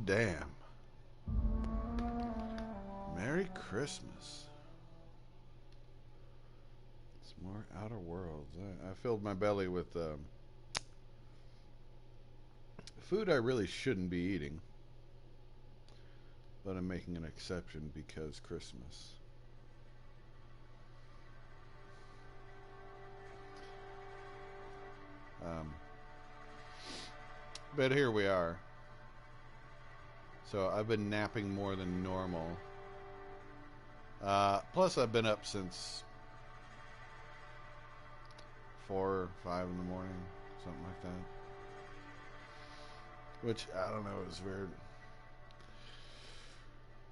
damn. Merry Christmas. Some more Outer Worlds. I filled my belly with food I really shouldn't be eating. But I'm making an exception because Christmas. But here we are. So I've been napping more than normal. Plus I've been up since 4 or 5 in the morning, something like that. Which, I don't know, is weird.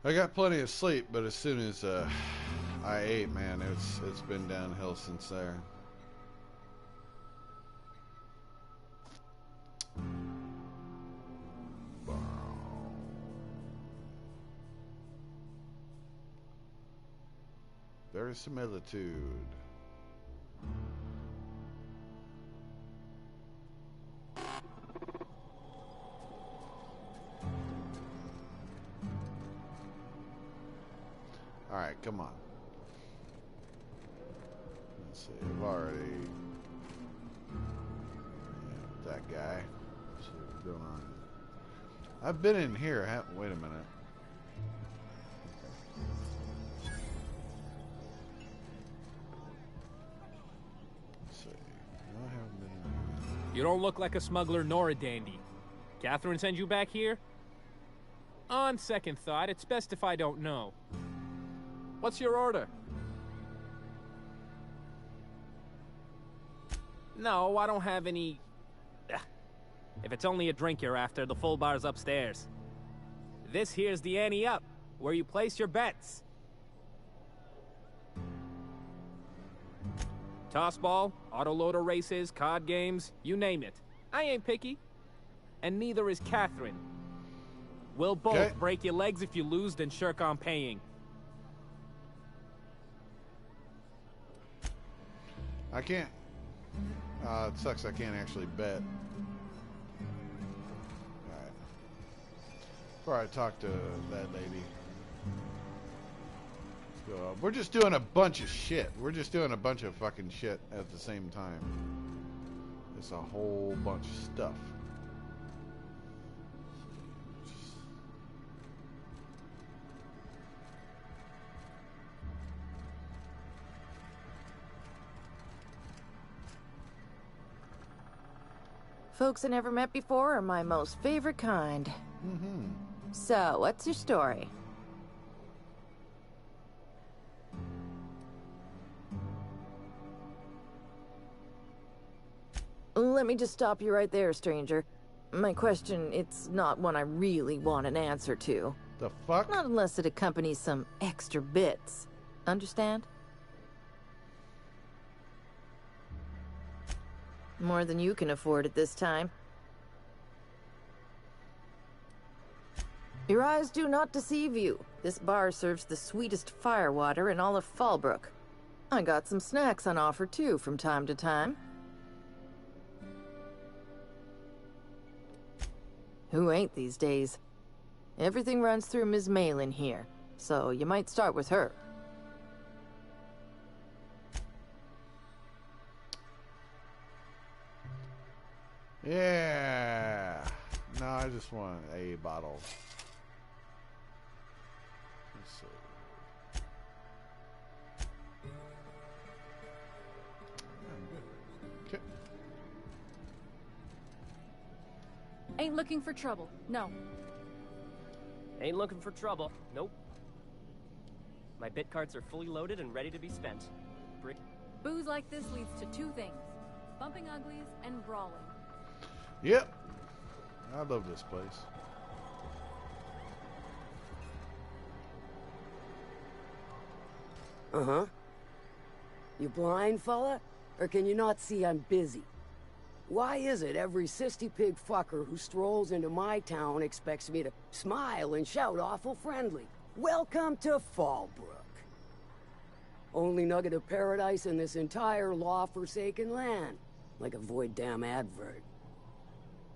I got plenty of sleep, but as soon as I ate, man, it's been downhill since there. Verisimilitude. Alright, come on. Let's see, I've already... Yeah, that guy. Let's see what's going on. I've been in here, wait a minute. You don't look like a smuggler nor a dandy. Catherine sends you back here? On second thought, it's best if I don't know. What's your order? No, I don't have any... If it's only a drink you're after, the full bar's upstairs. This here's the ante up, where you place your bets. Tossball, autoloader races, card games, you name it. I ain't picky. And neither is Catherine. We'll both break your legs if you lose, then shirk on paying. I can't. It sucks I can't actually bet. Alright. Before I talk to that lady. We're just doing a bunch of shit. We're just doing a bunch of fucking shit at the same time. It's a whole bunch of stuff. Folks I never met before are my most favorite kind. Mm-hmm. So, what's your story? Let me just stop you right there, stranger. My question, it's not one I really want an answer to. The fuck? Not unless it accompanies some extra bits. Understand? More than you can afford at this time. Your eyes do not deceive you. This bar serves the sweetest firewater in all of Fallbrook. I got some snacks on offer too from time to time. Who ain't these days? Everything runs through Ms. Malin here, so you might start with her. Yeah. No, I just want a bottle. Let's see. Okay. Ain't looking for trouble. No. Ain't looking for trouble. Nope. My bit cards are fully loaded and ready to be spent. Booze like this leads to two things. Bumping uglies and brawling. Yep. I love this place. Uh-huh. You blind, fella? Or can you not see I'm busy? Why is it every sissy pig fucker who strolls into my town expects me to smile and shout awful friendly? Welcome to Fallbrook. Only nugget of paradise in this entire law-forsaken land. Like a void damn advert.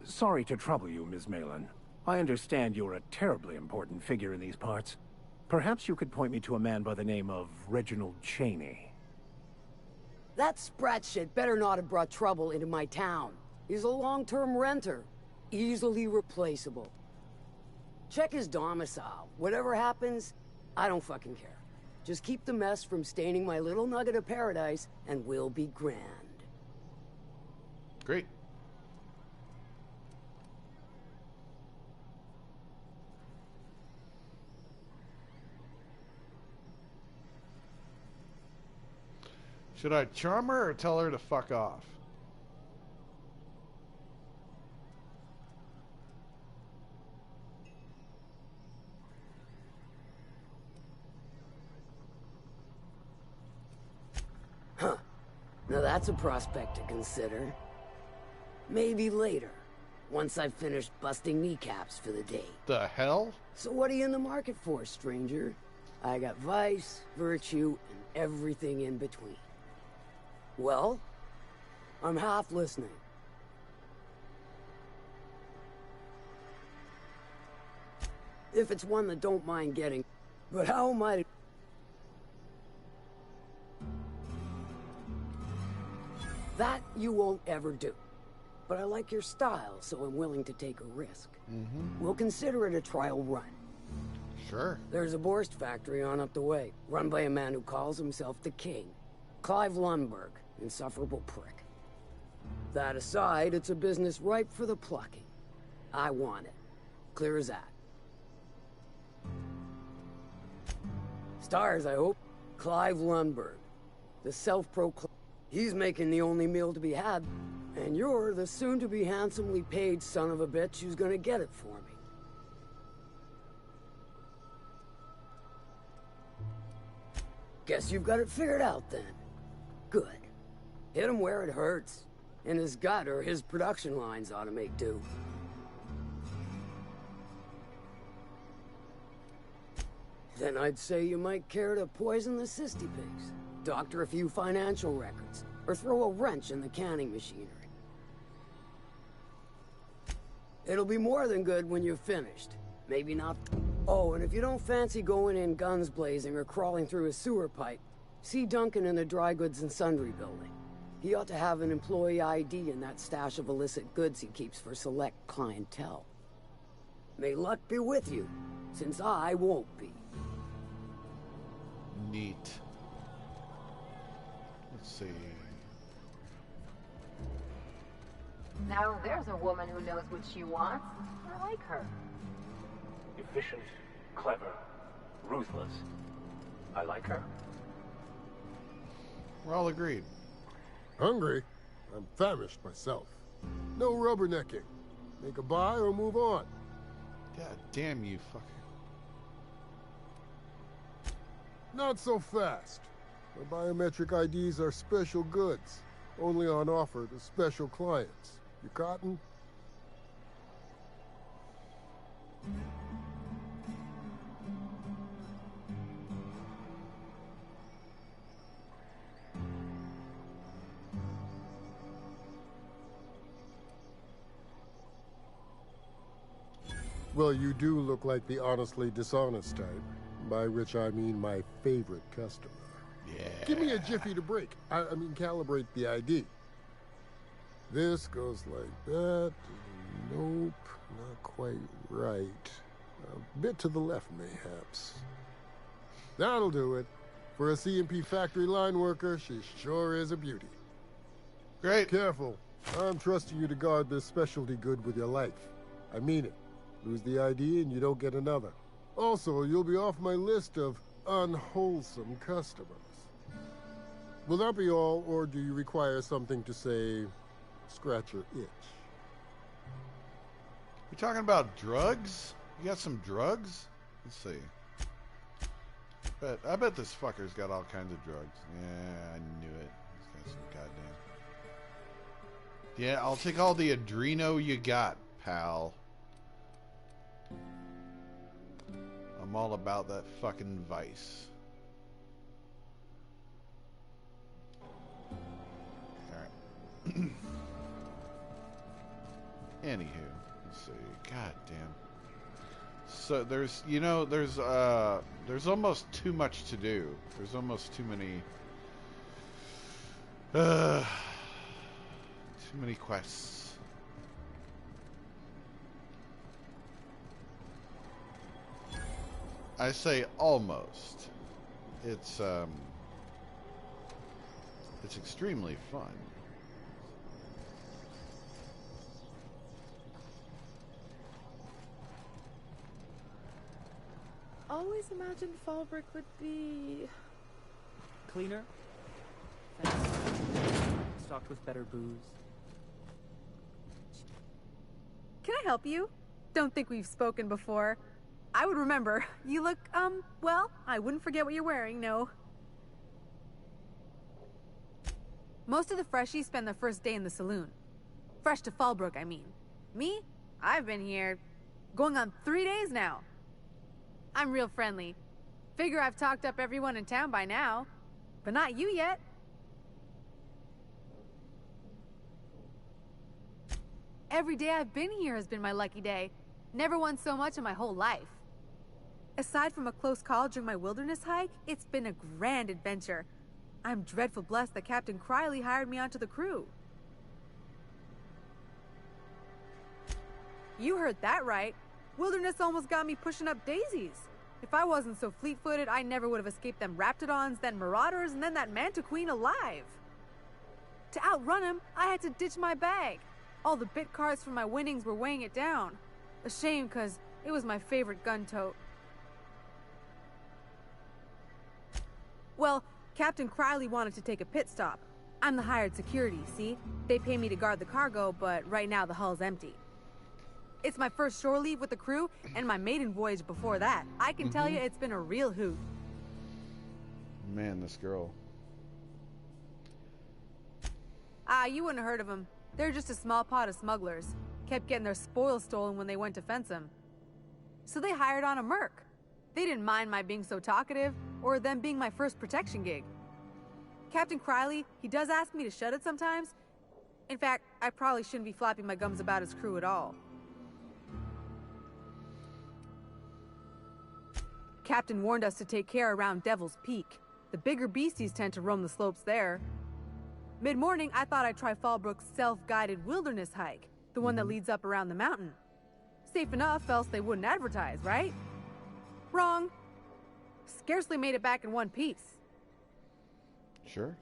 Sorry to trouble you, Ms. Malin. I understand you're a terribly important figure in these parts. Perhaps you could point me to a man by the name of Reginald Cheney. That sprat shit better not have brought trouble into my town. He's a long-term renter. Easily replaceable. Check his domicile. Whatever happens, I don't fucking care. Just keep the mess from staining my little nugget of paradise, and we'll be grand. Great. Should I charm her or tell her to fuck off? Huh. Now that's a prospect to consider. Maybe later, once I've finished busting kneecaps for the day. The hell? So what are you in the market for, stranger? I got vice, virtue, and everything in between. Well, I'm half listening. If it's one that don't mind getting, but how am I to... That you won't ever do. But I like your style, so I'm willing to take a risk. We'll consider it a trial run. Sure. There's a Borst factory on up the way, run by a man who calls himself the King. Clive Lundberg, insufferable prick. That aside, it's a business ripe for the plucking. I want it. Clear as that. Stars, I hope. Clive Lundberg, the self-proclaimed. He's making the only meal to be had, and you're the soon-to-be handsomely paid son of a bitch who's gonna get it for me. Guess you've got it figured out then. Good. Hit him where it hurts. In his gut, or his production lines ought to make do. Then I'd say you might care to poison the cysty pigs, doctor a few financial records, or throw a wrench in the canning machinery. It'll be more than good when you're finished. Maybe not... Oh, and if you don't fancy going in guns blazing or crawling through a sewer pipe, see Duncan in the Dry Goods and Sundry building. He ought to have an employee ID in that stash of illicit goods he keeps for select clientele. May luck be with you, since I won't be. Neat. Let's see. Now there's a woman who knows what she wants. I like her. Efficient, clever, ruthless. I like her. We're all agreed. Hungry? I'm famished myself. No rubbernecking. Make a buy or move on. God damn you, fucker. Not so fast. My biometric IDs are special goods. Only on offer to special clients. You cotton? Well, you do look like the honestly dishonest type, by which I mean my favorite customer. Yeah. Give me a jiffy to break. I mean, calibrate the ID. This goes like that. Nope, not quite right. A bit to the left, mayhaps. That'll do it. For a CMP factory line worker, she sure is a beauty. Great. Careful. I'm trusting you to guard this specialty good with your life. I mean it. Lose the ID and you don't get another. Also, you'll be off my list of unwholesome customers. Will that be all, or do you require something to say, scratch your itch? You talking about drugs? You got some drugs? Let's see. I bet this fucker's got all kinds of drugs. Yeah, I knew it. He's got some goddamn... Yeah, I'll take all the Adreno you got, pal. I'm all about that fucking vice. Alright. Anywho, let's see. God damn. there's almost too much to do. There's almost too many quests. I say almost. It's extremely fun. Always imagined Fallbrook would be... Cleaner? Stocked with better booze. Can I help you? Don't think we've spoken before. I would remember. You look, well, I wouldn't forget what you're wearing, no. Most of the freshies spend their first day in the saloon. Fresh to Fallbrook, I mean. Me? I've been here going on 3 days now. I'm real friendly. Figure I've talked up everyone in town by now. But not you yet. Every day I've been here has been my lucky day. Never won so much in my whole life. Aside from a close call during my wilderness hike, it's been a grand adventure. I'm dreadful blessed that Captain Criley hired me onto the crew. You heard that right. Wilderness almost got me pushing up daisies. If I wasn't so fleet-footed, I never would have escaped them Raptidons, then Marauders, and then that Mantiqueen alive. To outrun him, I had to ditch my bag. All the bit cards from my winnings were weighing it down. A shame, cause it was my favorite gun tote. Well, Captain Criley wanted to take a pit stop. I'm the hired security, see? They pay me to guard the cargo, but right now the hull's empty. It's my first shore leave with the crew, and my maiden voyage before that. I can tell you it's been a real hoot. Man, this girl. You wouldn't have heard of them. They're just a small pot of smugglers. Kept getting their spoils stolen when they went to fence them. So they hired on a merc. They didn't mind my being so talkative, or them being my first protection gig. Captain Criley, he does ask me to shut it sometimes. In fact, I probably shouldn't be flapping my gums about his crew at all. Captain warned us to take care around Devil's Peak. The bigger beasties tend to roam the slopes there. Mid-morning, I thought I'd try Fallbrook's self-guided wilderness hike, the one that leads up around the mountain. Safe enough, else they wouldn't advertise, right? Wrong. Scarcely made it back in one piece. Sure.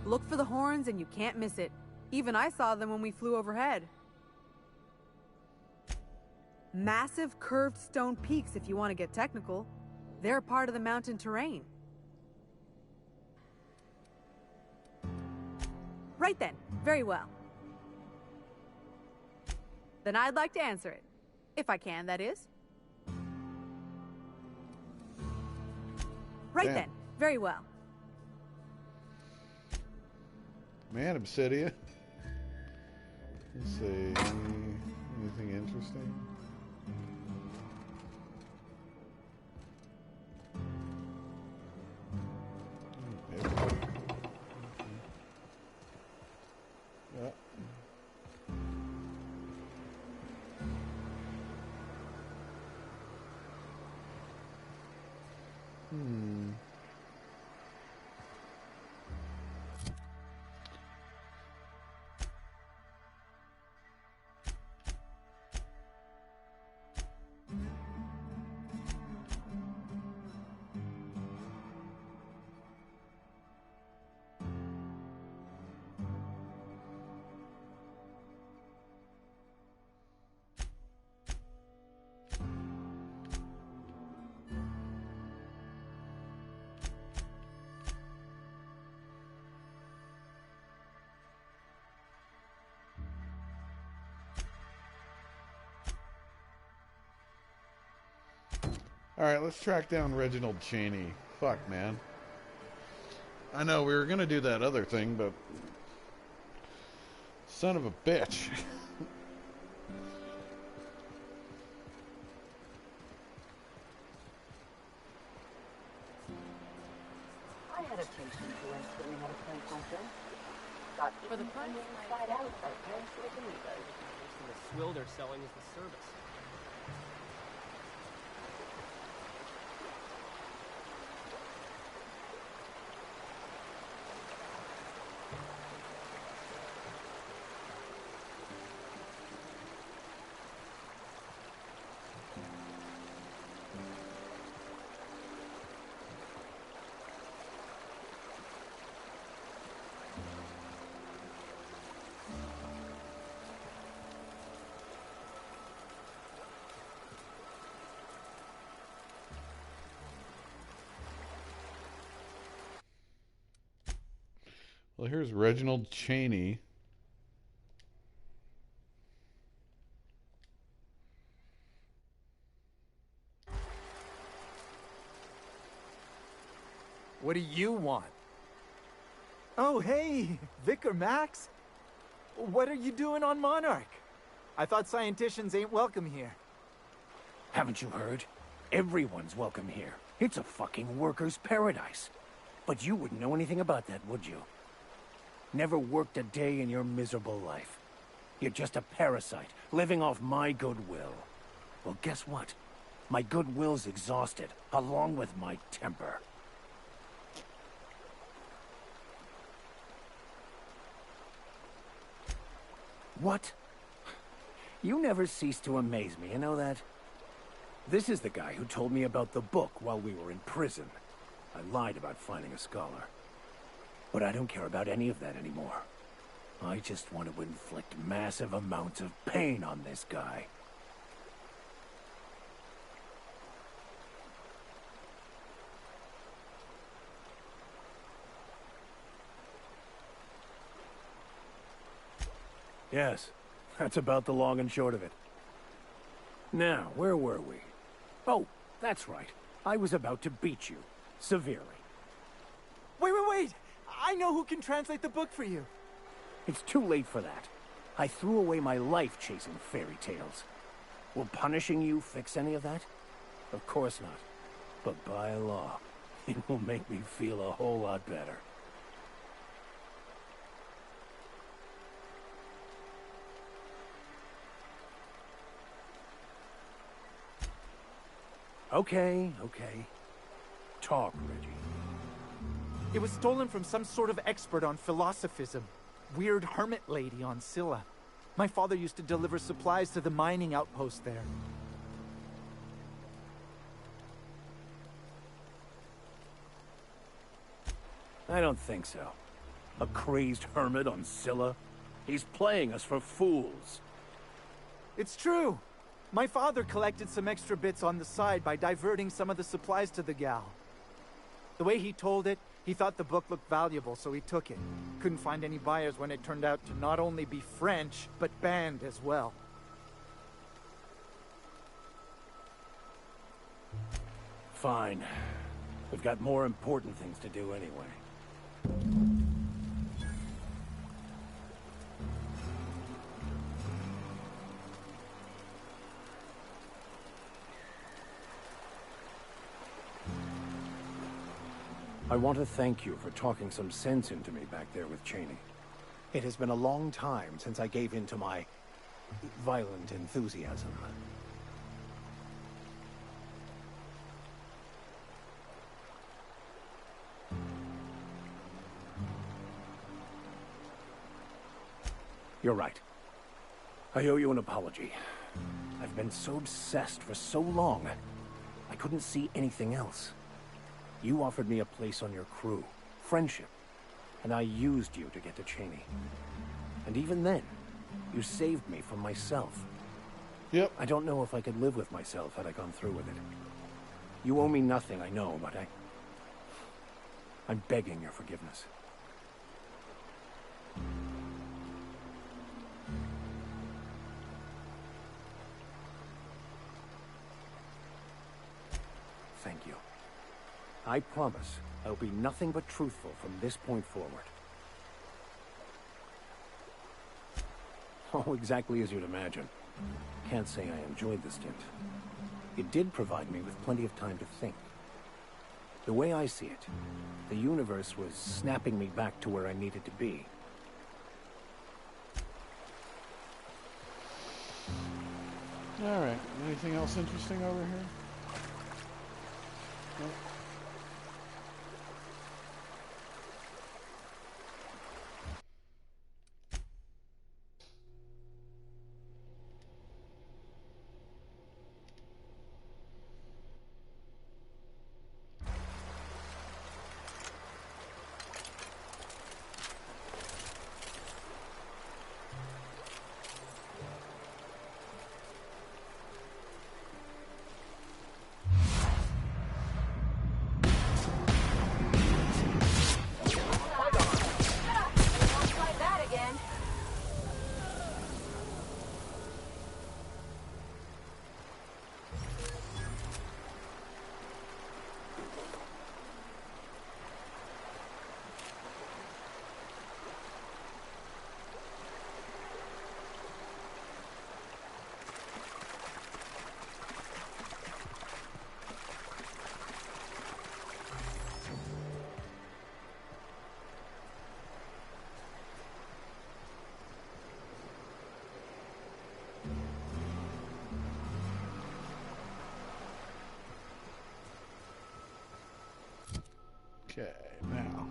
Look for the horns and you can't miss it. Even I saw them when we flew overhead. Massive curved stone peaks if you want to get technical. They're part of the mountain terrain. Right then, very well. Then I'd like to answer it. If I can, that is. Right then, very well. Man, Obsidia. Let's see. Anything interesting? Okay. Yeah. Alright, let's track down Reginald Cheney. Fuck, man. I know, we were gonna do that other thing, but... Son of a bitch. I had a taste of Wednesday at a place like that. Got For the price? inside out, I can't believe it. The swill they're selling is the service. Well, here's Reginald Cheney. What do you want? Oh, hey, Vicar Max. What are you doing on Monarch? I thought scienticians ain't welcome here. Haven't you heard? Everyone's welcome here. It's a fucking worker's paradise. But you wouldn't know anything about that, would you? Never worked a day in your miserable life. You're just a parasite, living off my goodwill. Well, guess what? My goodwill's exhausted, along with my temper. What? You never cease to amaze me, you know that? This is the guy who told me about the book while we were in prison. I lied about finding a scholar. But I don't care about any of that anymore. I just want to inflict massive amounts of pain on this guy. Yes, that's about the long and short of it. Now, where were we? Oh, that's right. I was about to beat you. Severely. Wait! I know who can translate the book for you. It's too late for that. I threw away my life chasing fairy tales. Will punishing you fix any of that? Of course not. But by law, it will make me feel a whole lot better. Okay. Talk, Reggie. It was stolen from some sort of expert on philosophism. Weird hermit lady on Scylla. My father used to deliver supplies to the mining outpost there. I don't think so. A crazed hermit on Scylla? He's playing us for fools. It's true. My father collected some extra bits on the side by diverting some of the supplies to the gal. The way he told it, he thought the book looked valuable, so he took it. Couldn't find any buyers when it turned out to not only be French, but banned as well. Fine. We've got more important things to do anyway. I want to thank you for talking some sense into me back there with Cheney. It has been a long time since I gave in to my violent enthusiasm. You're right. I owe you an apology. I've been so obsessed for so long, I couldn't see anything else. You offered me a place on your crew, friendship, and I used you to get to Cheney. And even then, you saved me from myself. Yep. I don't know if I could live with myself had I gone through with it. You owe me nothing, I know, but I'm begging your forgiveness. Thank you. I promise I'll be nothing but truthful from this point forward. Oh, exactly as you'd imagine. Can't say I enjoyed the stint. It did provide me with plenty of time to think. The way I see it, the universe was snapping me back to where I needed to be. All right. Anything else interesting over here? Nope. Okay, now.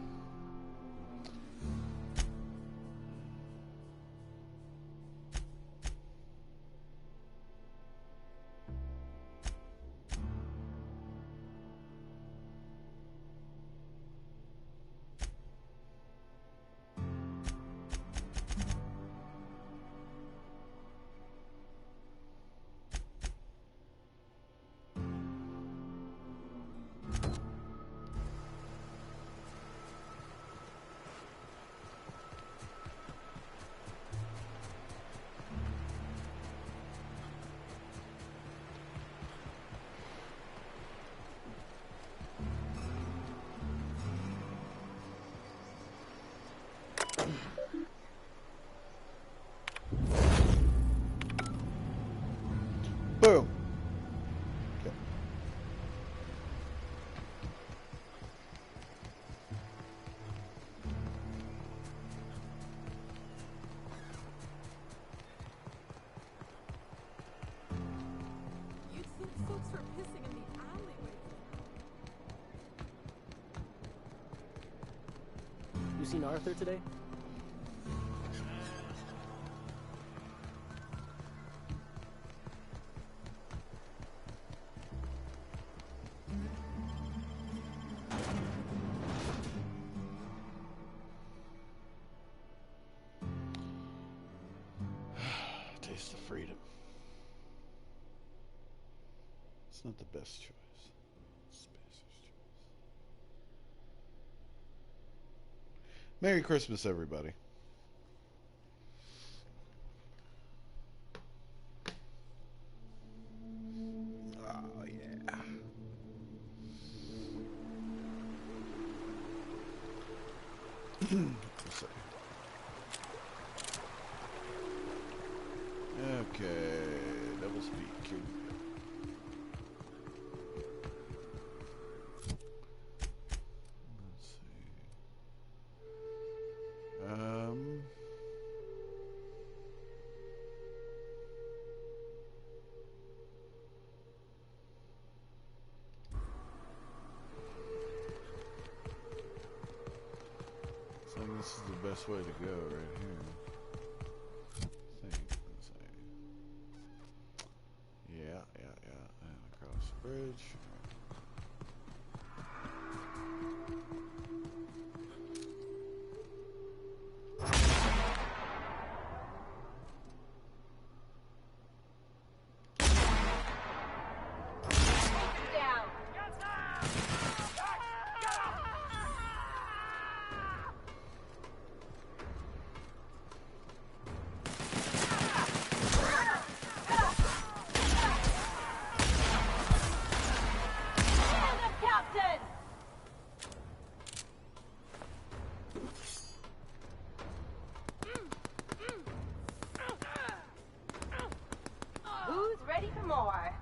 Boom. Okay. You'd think folks were pissing in the alleyway. You seen Arthur today? Taste of freedom. It's not the best choice. It's Spacer's choice. Merry Christmas, everybody. Oh, yeah. Let's see. Okay, double speed. Here we go. Let's see. I think this is the best way to go right here. And across the bridge. Who's ready for more?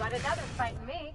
find another fighting me.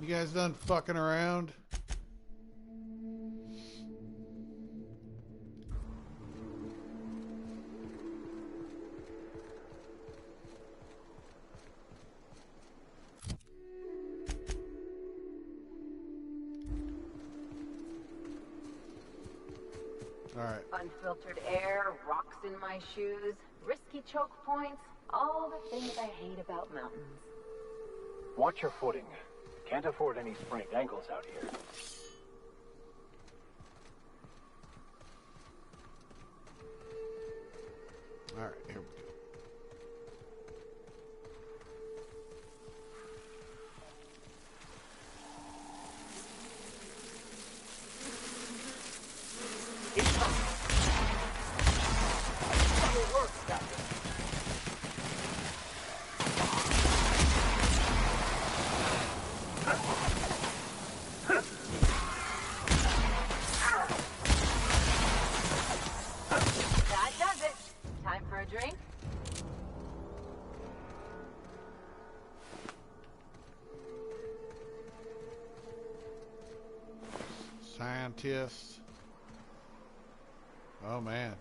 You guys done fucking around? All right. Unfiltered air, rocks in my shoes, risky choke points, all the things I hate about mountains. Watch your footing. Can't afford any sprained ankles out here. All right, here we go. That does it. Time for a drink? Scientists. Oh man.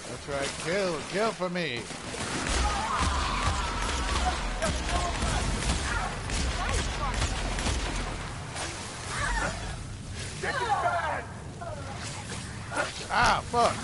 That's right. Kill for me. Ah, fuck.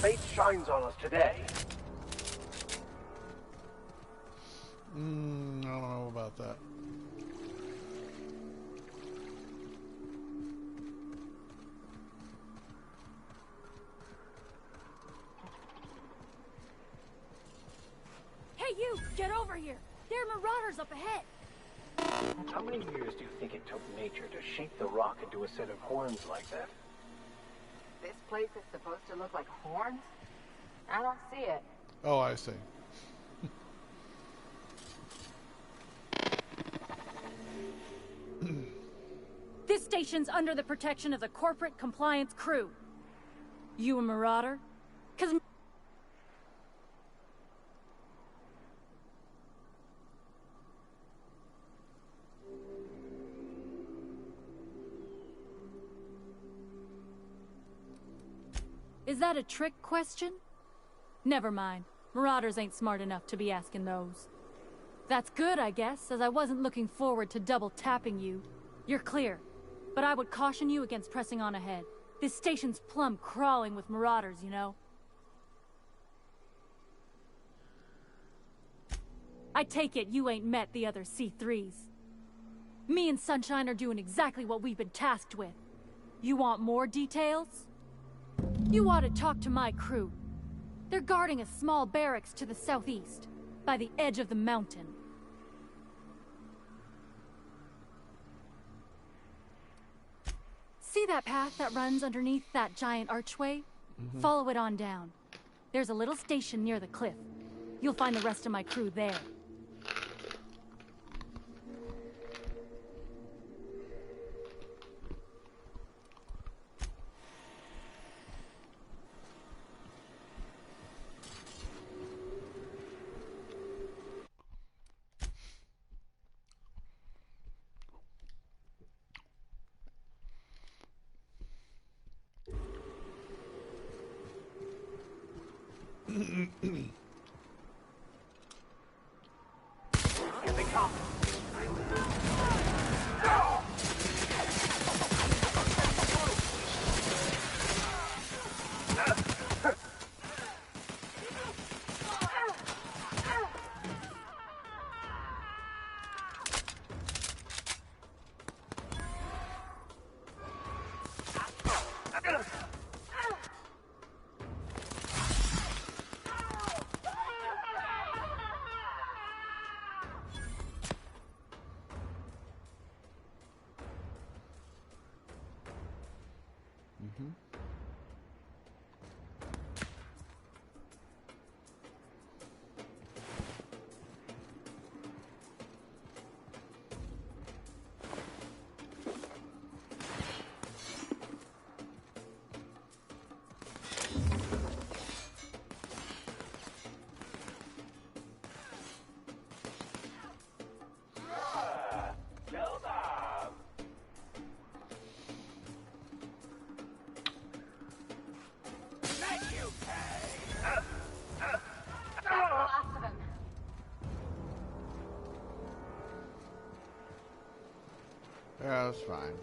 Fate shines on us today. I don't know about that. Hey, you! Get over here! There are marauders up ahead! How many years do you think it took nature to shape the rock into a set of horns like that? this place is supposed to look like horns? I don't see it. Oh, I see. This station's under the protection of the corporate compliance crew. You a marauder? 'Cause... Is that a trick question? Never mind. Marauders ain't smart enough to be asking those. That's good, I guess, as I wasn't looking forward to double-tapping you. You're clear, but I would caution you against pressing on ahead. This station's plumb crawling with marauders, you know? I take it you ain't met the other C3s. Me and Sunshine are doing exactly what we've been tasked with. You want more details? You ought to talk to my crew. They're guarding a small barracks to the southeast, by the edge of the mountain. See that path that runs underneath that giant archway? Mm-hmm. Follow it on down. There's a little station near the cliff. You'll find the rest of my crew there. Here they come. Mm-hmm. Yeah, that's fine.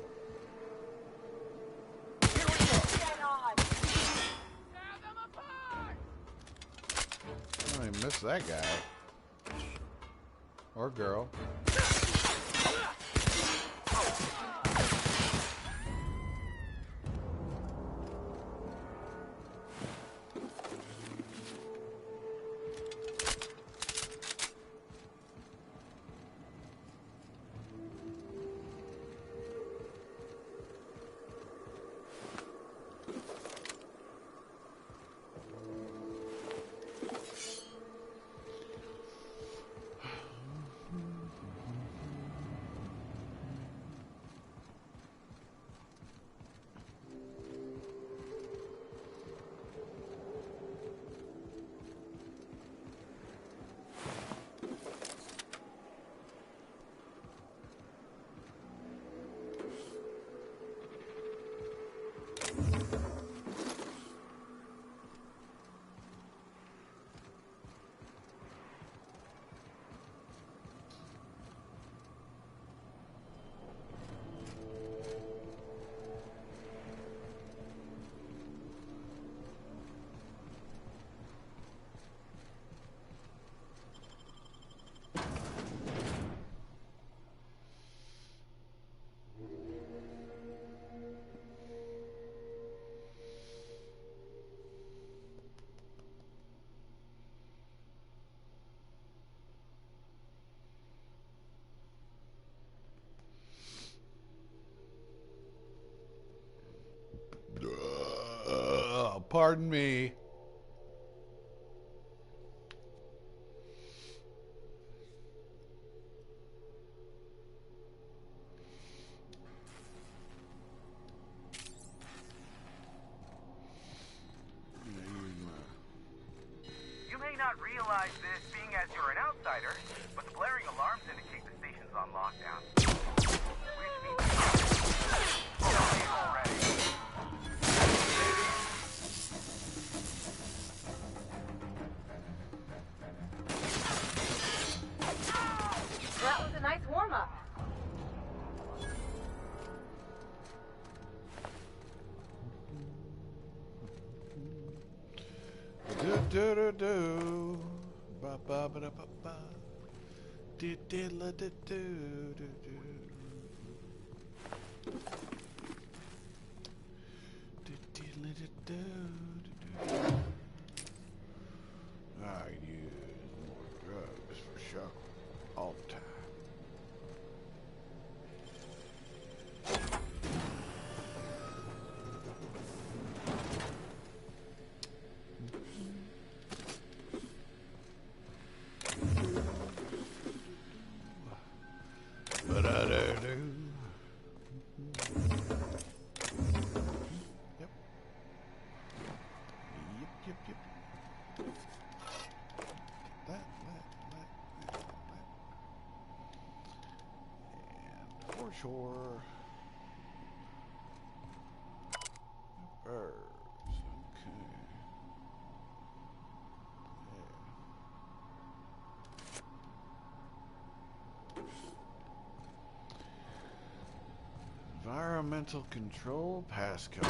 I missed that guy. Or girl. pardon me. You may not realize this, being as you're an outsider, but the blaring alarms indicate the station's on lockdown. Which means already. That was a nice warm-up. Do do do do, ba ba ba da ba ba, do do la do do do do, do do la do do do. I use more drugs for sure, all the time. Ba-da-da-do. Yep. Yep. That. And for sure. Birds. Okay. Environmental control passcode.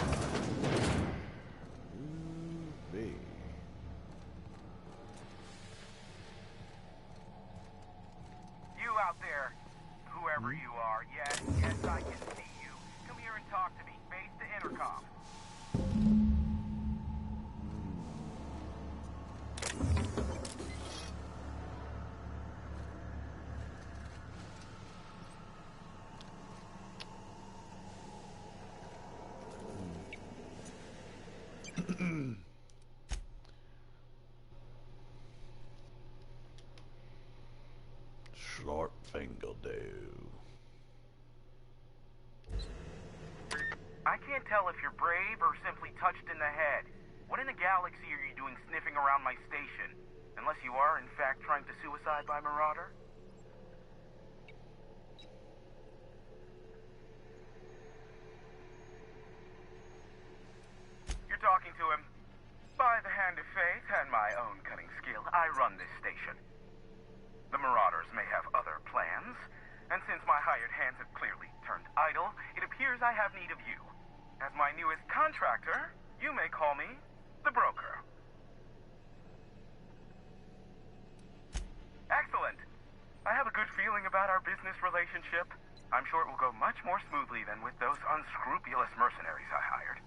Ooh, You out there, whoever you are, yes, I can see you. Come here and talk to me. Face the intercom. Short finger do. I can't tell if you're brave or simply touched in the head. What in the galaxy are you doing sniffing around my station? Unless you are, in fact, trying to suicide by Marauder? You're talking to him. By the hand of fate and my own cunning skill, I run this station. The Marauders may have other plans, and since my hired hands have clearly turned idle, it appears I have need of you. As my newest contractor, you may call me the Broker. Excellent. I have a good feeling about our business relationship. I'm sure it will go much more smoothly than with those unscrupulous mercenaries I hired.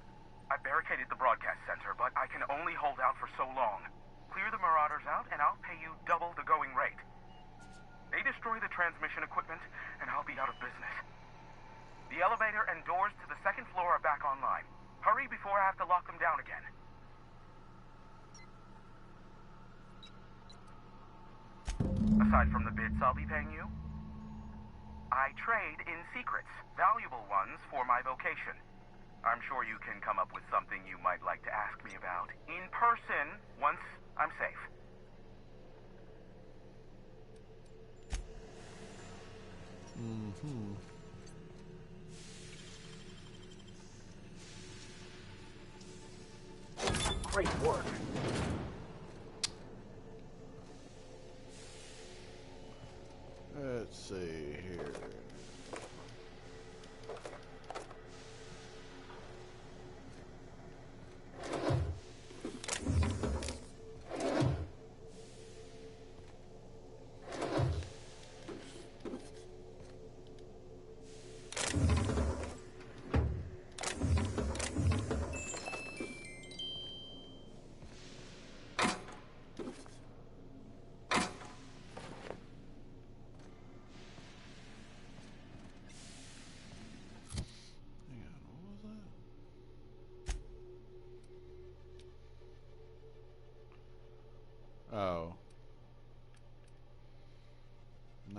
I barricaded the broadcast center, but I can only hold out for so long. Clear the Marauders out, and I'll pay you double the going rate. They destroy the transmission equipment, and I'll be out of business. The elevator and doors to the second floor are back online. Hurry before I have to lock them down again. Aside from the bits I'll be paying you, I trade in secrets, valuable ones for my vocation. I'm sure you can come up with something you might like to ask me about in person once I'm safe. Mm-hmm. Great work. Let's see here.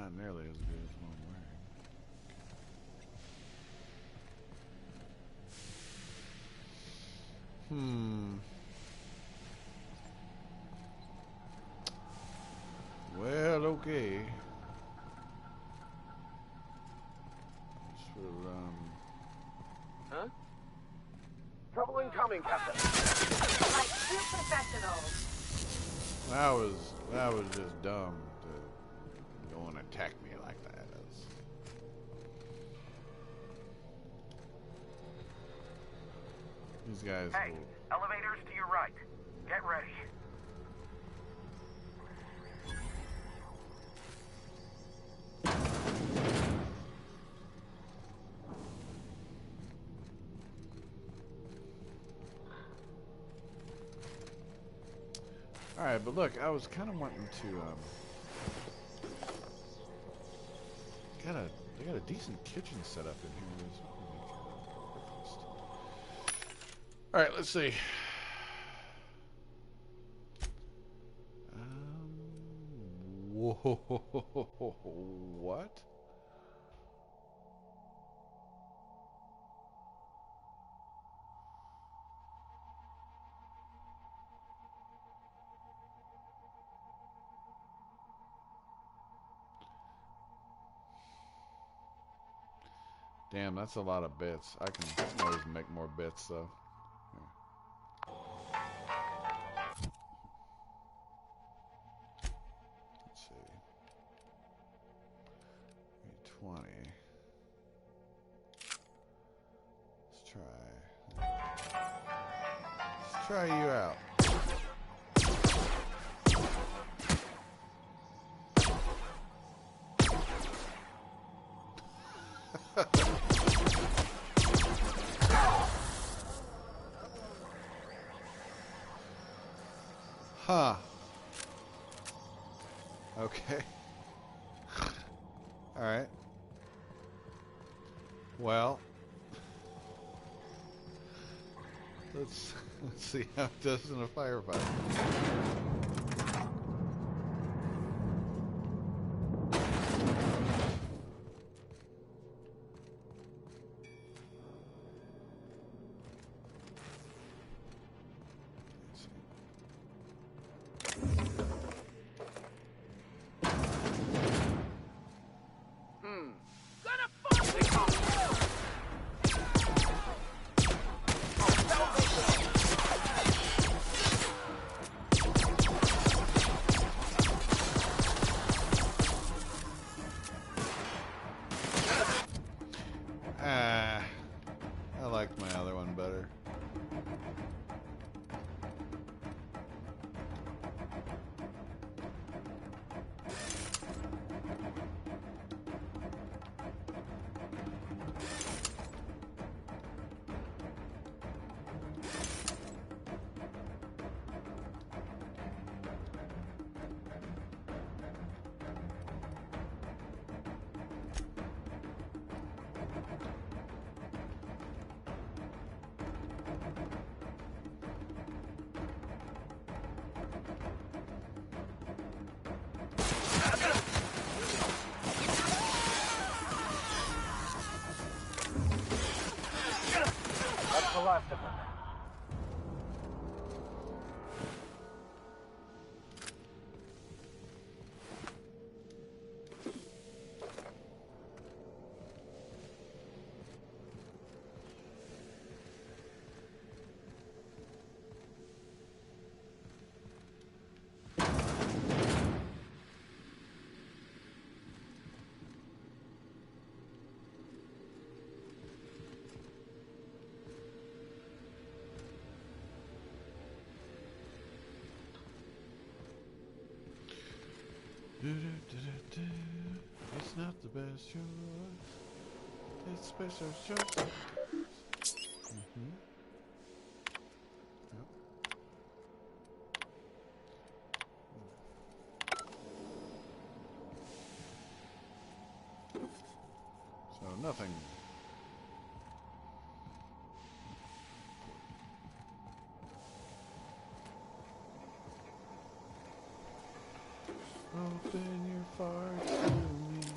not nearly as good as one I'm wearing. Well, okay. Huh? Trouble incoming, Captain. Like two professionals. That was just dumb to go and attack me like that. These guys. Hey, elevators to your right. Get ready. Alright, but look, I was kind of wanting to, they got a decent kitchen set up in here. Alright, let's see. Whoa, what? Damn, that's a lot of bits. I can always make more bits, though. Let's see. 20. Let's try you out. Huh. Okay. All right. Well, let's see how it does in a firefight. I liked my other one better. That's the last of them. It's not the best choice. It's special choice. So nothing. Open your fart to me.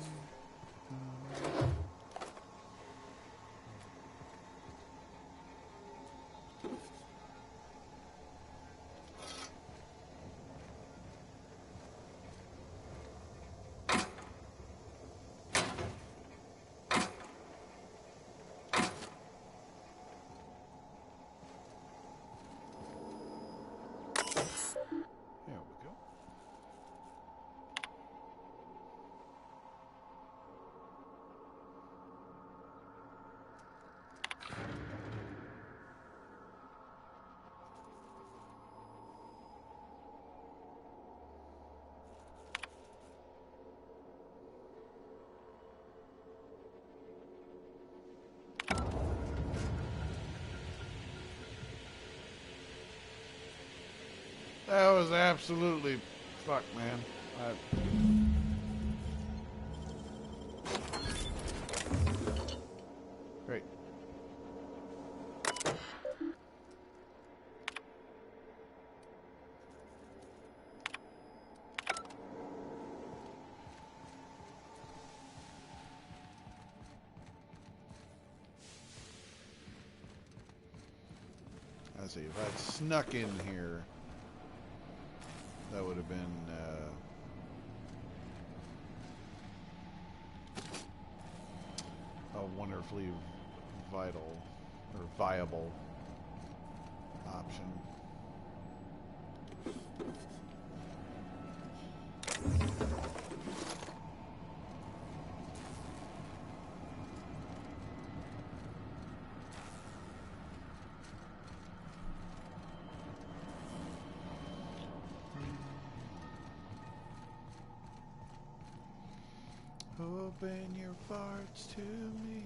That was absolutely fuck, man. Great. Let's see, if I'd snuck in here, that would have been a wonderfully vital or viable option. Open your farts to me.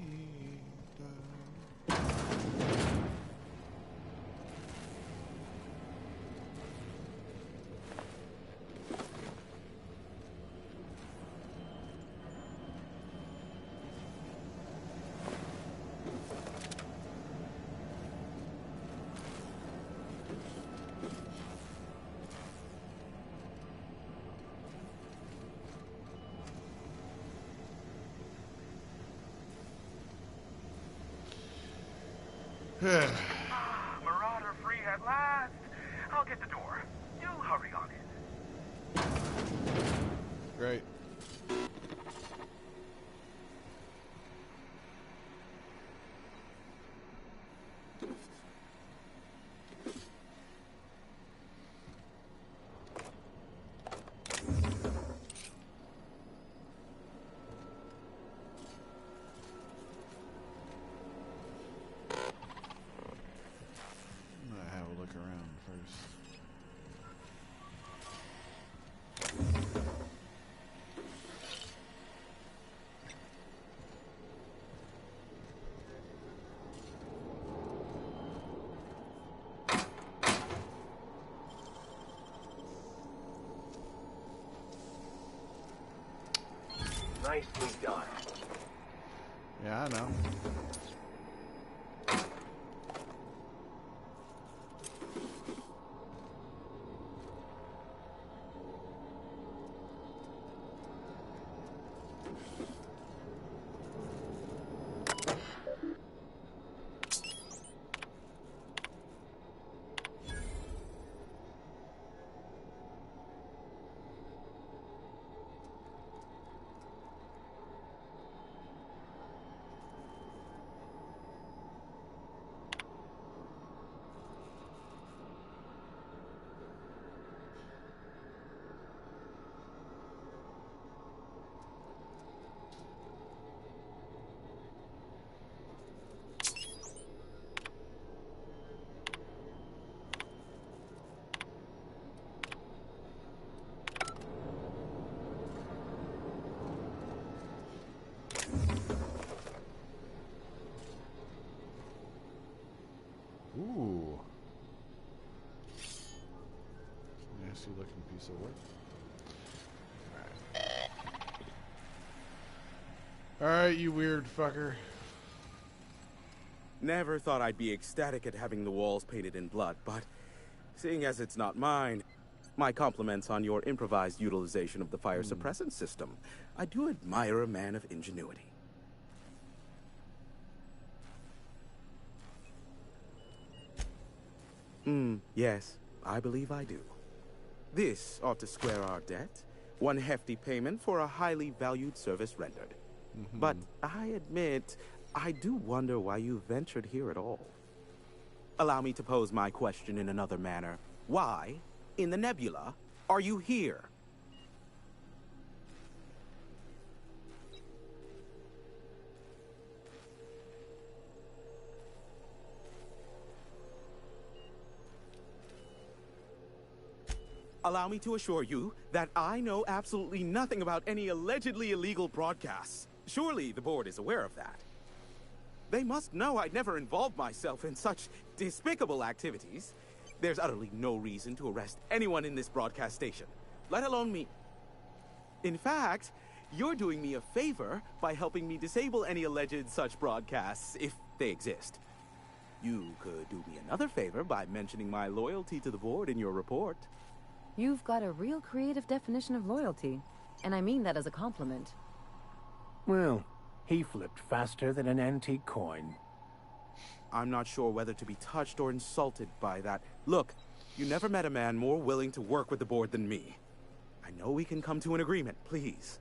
Marauder free at last. I'll get the door. You hurry on in. Great. Nicely done. Yeah, I know. Ooh. Nasty looking piece of work. Alright, you weird fucker. Never thought I'd be ecstatic at having the walls painted in blood, but seeing as it's not mine, my compliments on your improvised utilization of the fire suppressant system. I do admire a man of ingenuity. Yes, I believe I do. This ought to square our debt. One hefty payment for a highly valued service rendered. But I admit, I do wonder why you ventured here at all. Allow me to pose my question in another manner. Why, in the nebula, are you here? Allow me to assure you that I know absolutely nothing about any allegedly illegal broadcasts. Surely the board is aware of that. They must know I'd never involved myself in such despicable activities. There's utterly no reason to arrest anyone in this broadcast station, let alone me. In fact, you're doing me a favor by helping me disable any alleged such broadcasts, if they exist. You could do me another favor by mentioning my loyalty to the board in your report. You've got a real creative definition of loyalty, and I mean that as a compliment. Well, he flipped faster than an antique coin. I'm not sure whether to be touched or insulted by that. Look, you never met a man more willing to work with the board than me. I know we can come to an agreement, please.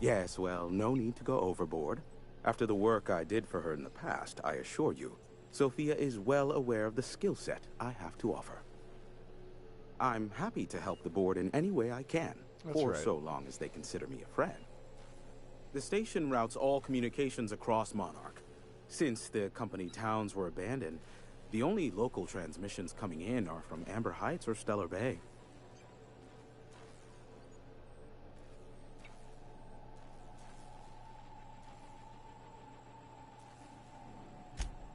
Yes, well, no need to go overboard. After the work I did for her in the past, I assure you, Sophia is well aware of the skill set I have to offer. I'm happy to help the board in any way I can, for so long as they consider me a friend. The station routes all communications across Monarch. Since the company towns were abandoned, the only local transmissions coming in are from Amber Heights or Stellar Bay.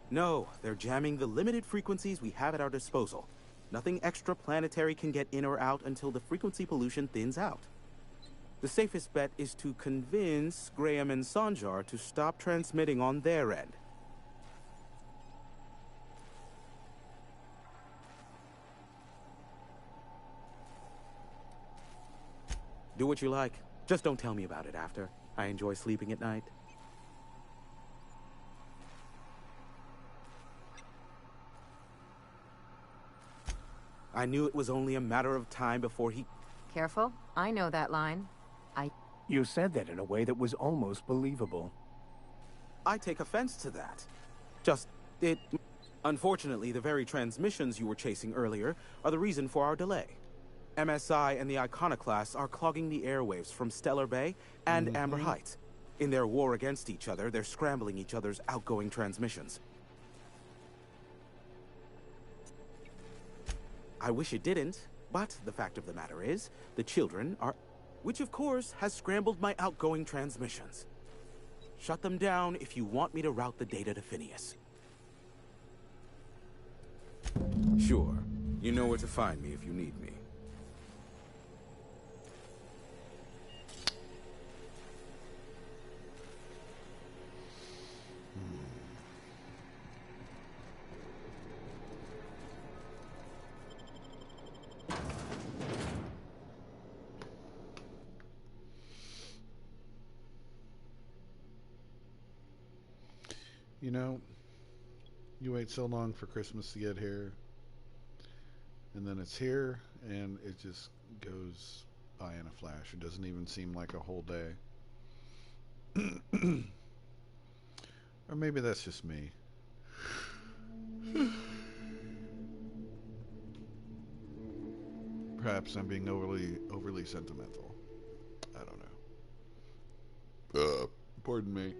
No, they're jamming the limited frequencies we have at our disposal. Nothing extraplanetary can get in or out until the frequency pollution thins out. The safest bet is to convince Graham and Sanjar to stop transmitting on their end. Do what you like. Just don't tell me about it after. I enjoy sleeping at night. I knew it was only a matter of time before he... Careful, I know that line. You said that in a way that was almost believable. I take offense to that. Unfortunately, the very transmissions you were chasing earlier are the reason for our delay. MSI and the Iconoclasts are clogging the airwaves from Stellar Bay and Amber Heights. In their war against each other, they're scrambling each other's outgoing transmissions. I wish it didn't, but the fact of the matter is, the children are... Which, of course, has scrambled my outgoing transmissions. Shut them down if you want me to route the data to Phineas. Sure. You know where to find me if you need me. You know, you wait so long for Christmas to get here, and then it's here, and it just goes by in a flash. It doesn't even seem like a whole day. Or maybe that's just me. Perhaps I'm being overly sentimental. I don't know. Pardon me.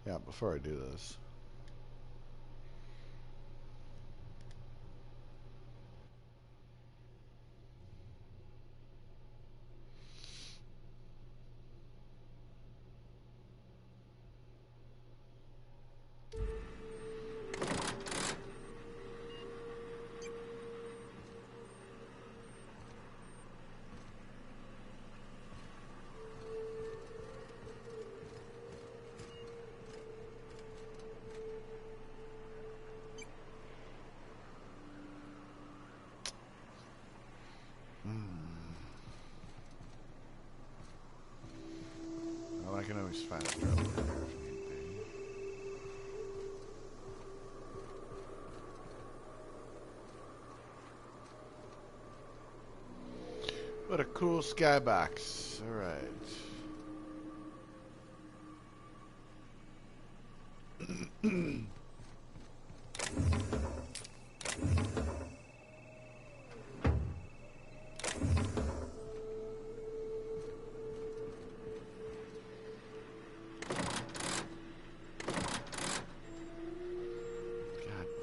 Yeah, before I do this. Well, I can always find a trail over there if need be. What a cool skybox. All right. God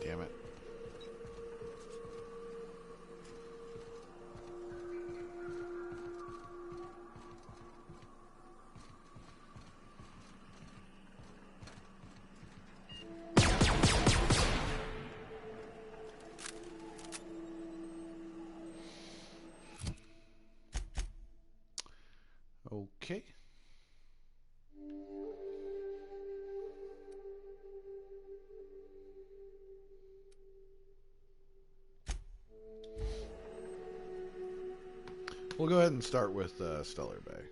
damn it. Okay. We'll go ahead and start with Stellar Bay.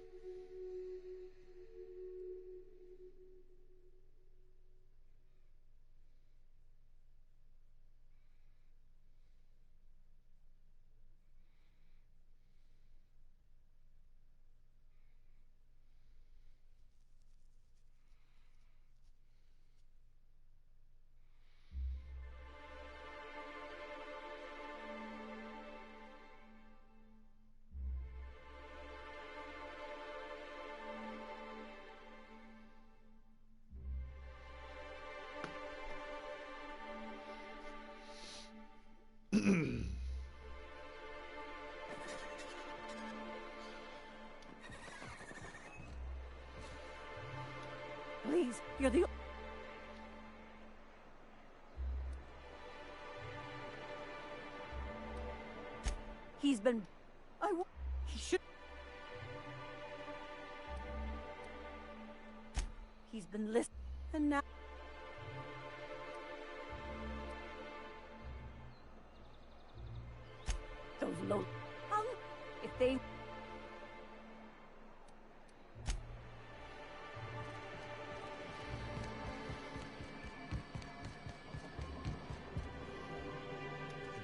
Please, you're the... He's been... He should... He's been listening, and now... Those low... if they...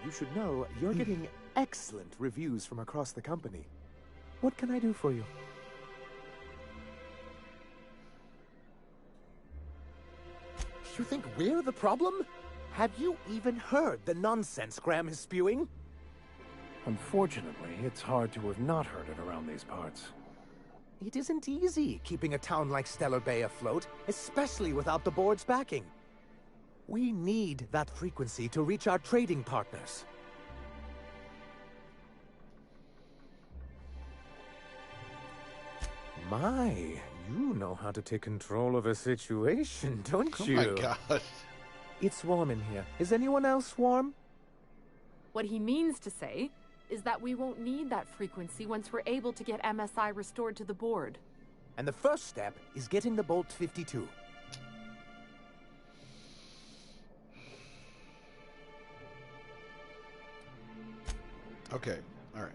You should know you're getting excellent reviews from across the company. What can I do for you? You think we're the problem? Have you even heard the nonsense Graham is spewing? Unfortunately, it's hard to have not heard it around these parts. It isn't easy keeping a town like Stellar Bay afloat, especially without the board's backing. We need that frequency to reach our trading partners. My, you know how to take control of a situation, don't you? Oh my god. It's warm in here. Is anyone else warm? What he means to say is that we won't need that frequency once we're able to get MSI restored to the board. And the first step is getting the Bolt 52. Okay. All right.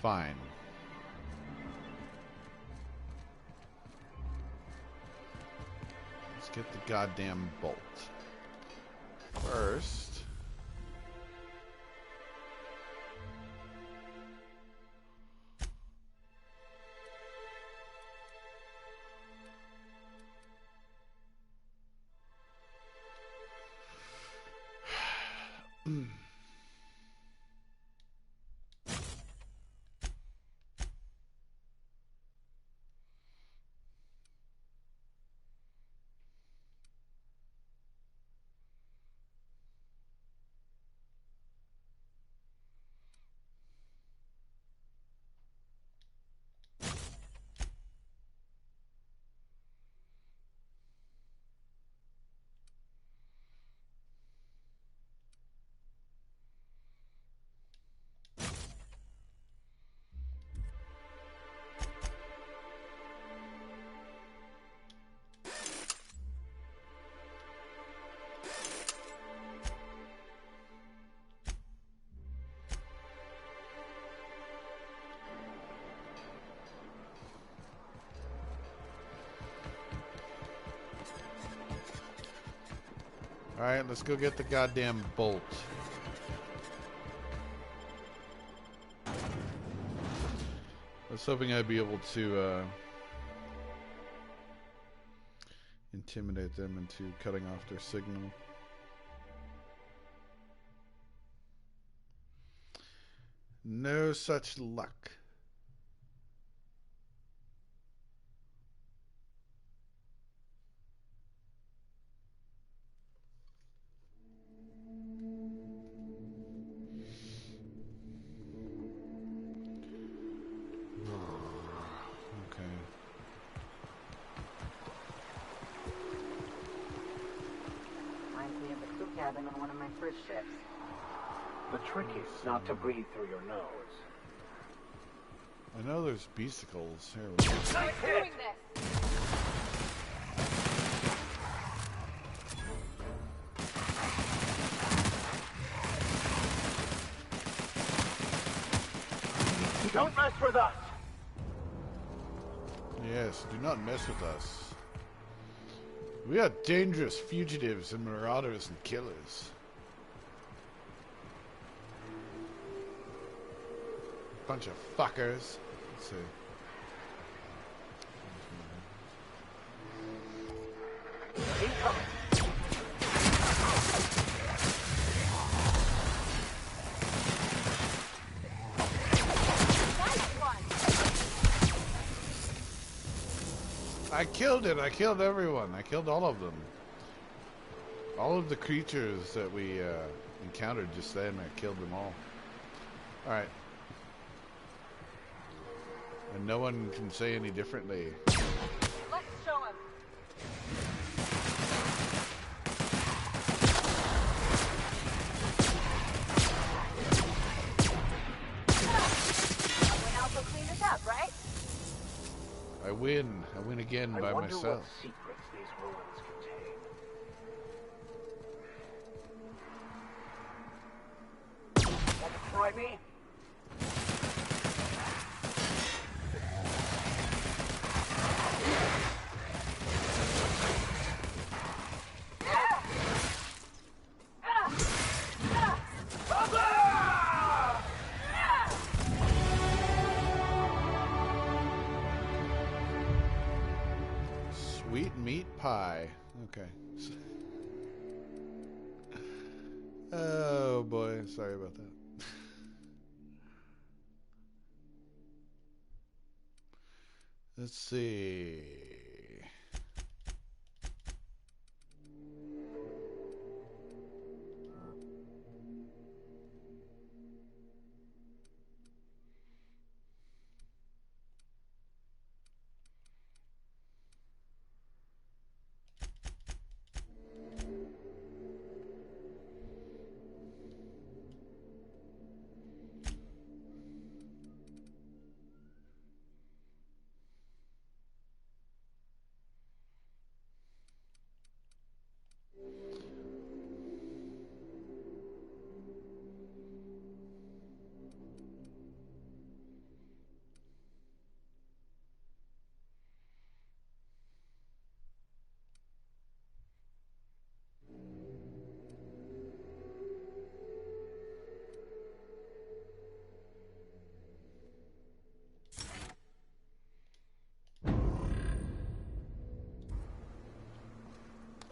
Fine. Let's get the goddamn bolt. First... Alright, let's go get the goddamn bolt. I was hoping I'd be able to intimidate them into cutting off their signal. No such luck. Cabin on one of my first ships. The trick is not to breathe through your nose. I know there's beasticles. Here we go. I'm doing this! Don't mess with us! Yes, do not mess with us. We are dangerous fugitives and marauders and killers. Bunch of fuckers. Let's see. I killed it. I killed everyone. I killed all of them. All of the creatures that we encountered just then, I killed them all. Alright. And no one can say any differently. Let's show him. Someone else will clean it up, right? I win. I win again by wonder myself. what secrets these ruins contain. Want to try me? Sweet meat pie. Okay. Oh boy, sorry about that. Let's see.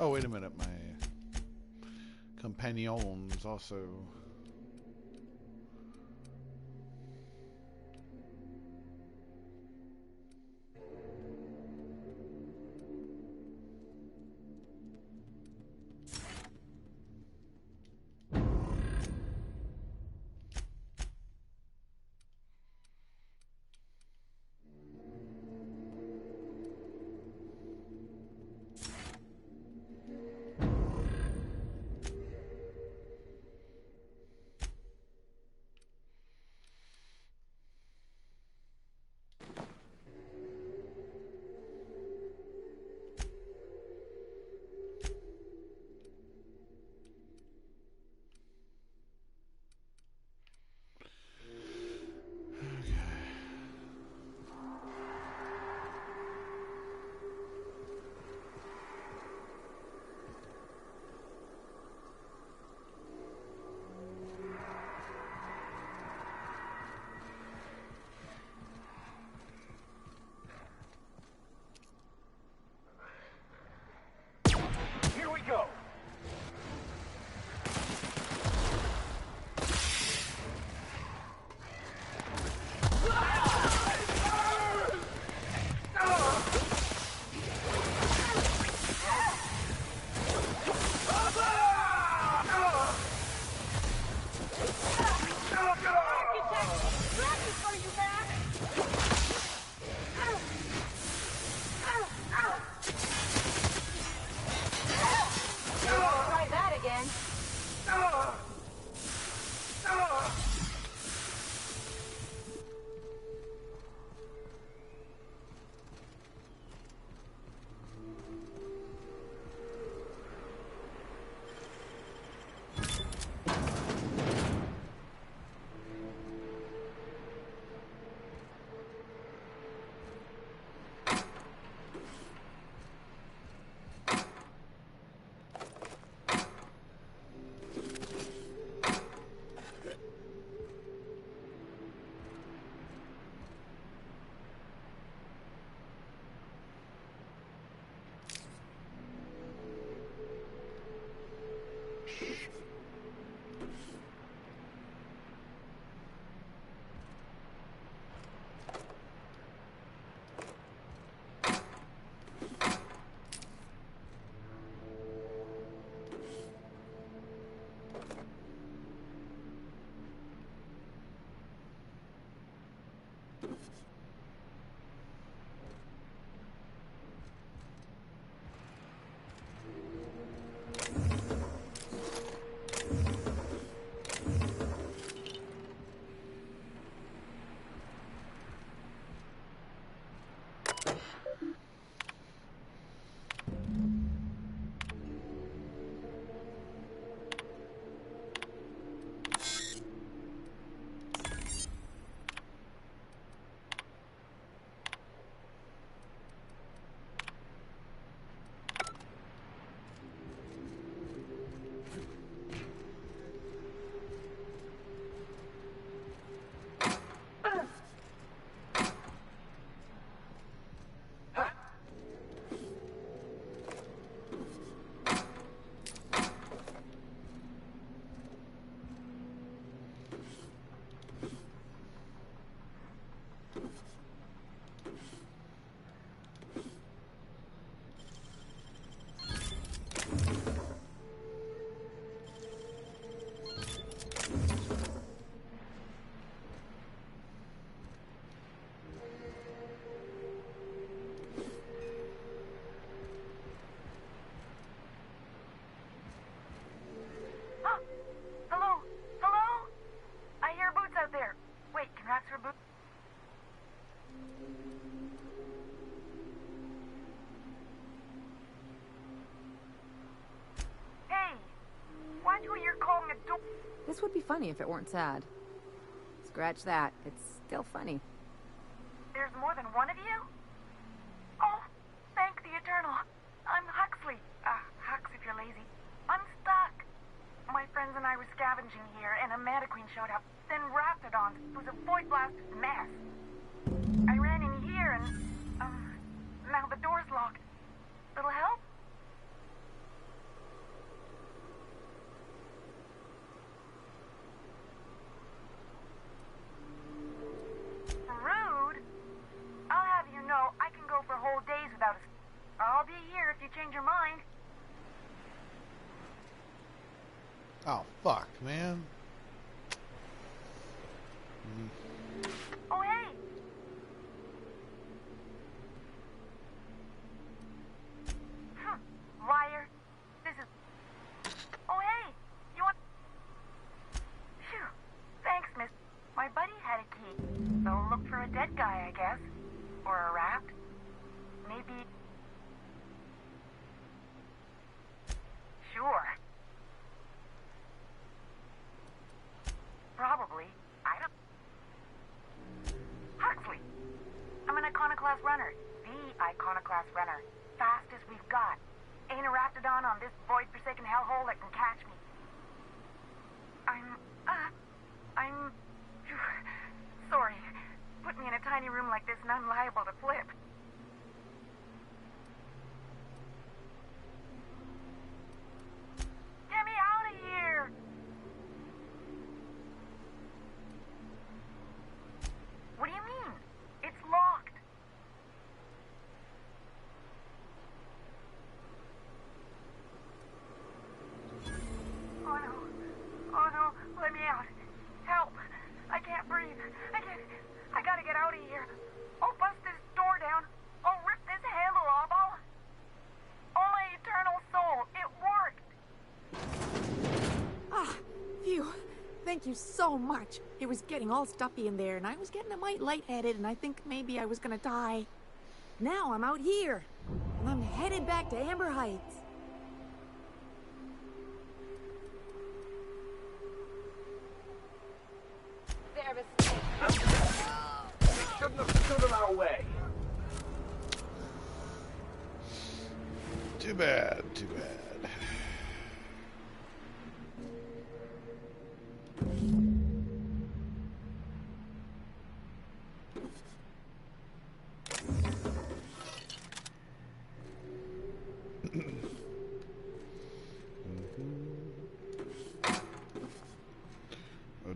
Oh, wait a minute. My companions also. This would be funny if it weren't sad. Scratch that. It's still funny. There's more than one of you? Oh, thank the Eternal. I'm Huxley. Hux if you're lazy. I'm stuck. My friends and I were scavenging here, and a Meta Queen showed up. Then Raptidon. It was a void-blasted mess. I ran in here, and, now the door's locked. Little help? Rude? I'll have you know, I can go for whole days without a... I'll be here if you change your mind. Oh, fuck, man. Oh, hey! Liar. This is... Oh, hey! You want... Phew. Thanks, miss. My buddy had a key. So look for a dead guy, I guess. Or a rat. Maybe... Sure. Probably. I don't... Huxley! I'm an Iconoclast runner. The Iconoclast runner. Fastest we've got. Ain't a Raptidon on this void-forsaken hellhole that can catch me. I'm... Sorry. Put me in a tiny room like this and I'm liable to flip. Get me out of here! What do you mean? It's locked. Oh no. Oh no. Let me out. Help. I can't breathe. I gotta get out of here. I'll bust this door down. I'll rip this handle off. Oh, my eternal soul. It worked. Ah, phew. Thank you so much. It was getting all stuffy in there, and I was getting a mite lightheaded, and I think maybe I was gonna die. Now I'm out here, and I'm headed back to Amber Heights. Shouldn't have stood in our way. Too bad, too bad.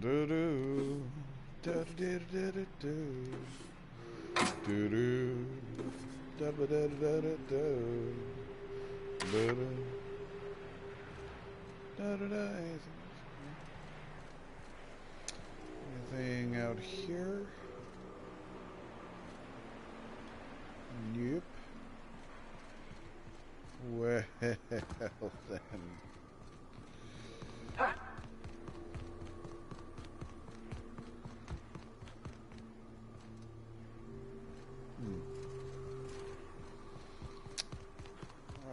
Do-do, da-da-da-da-da-do. Do-do, da-ba-da-da-da-da-do. Do-do, da-da-da. Anything out here? Well then.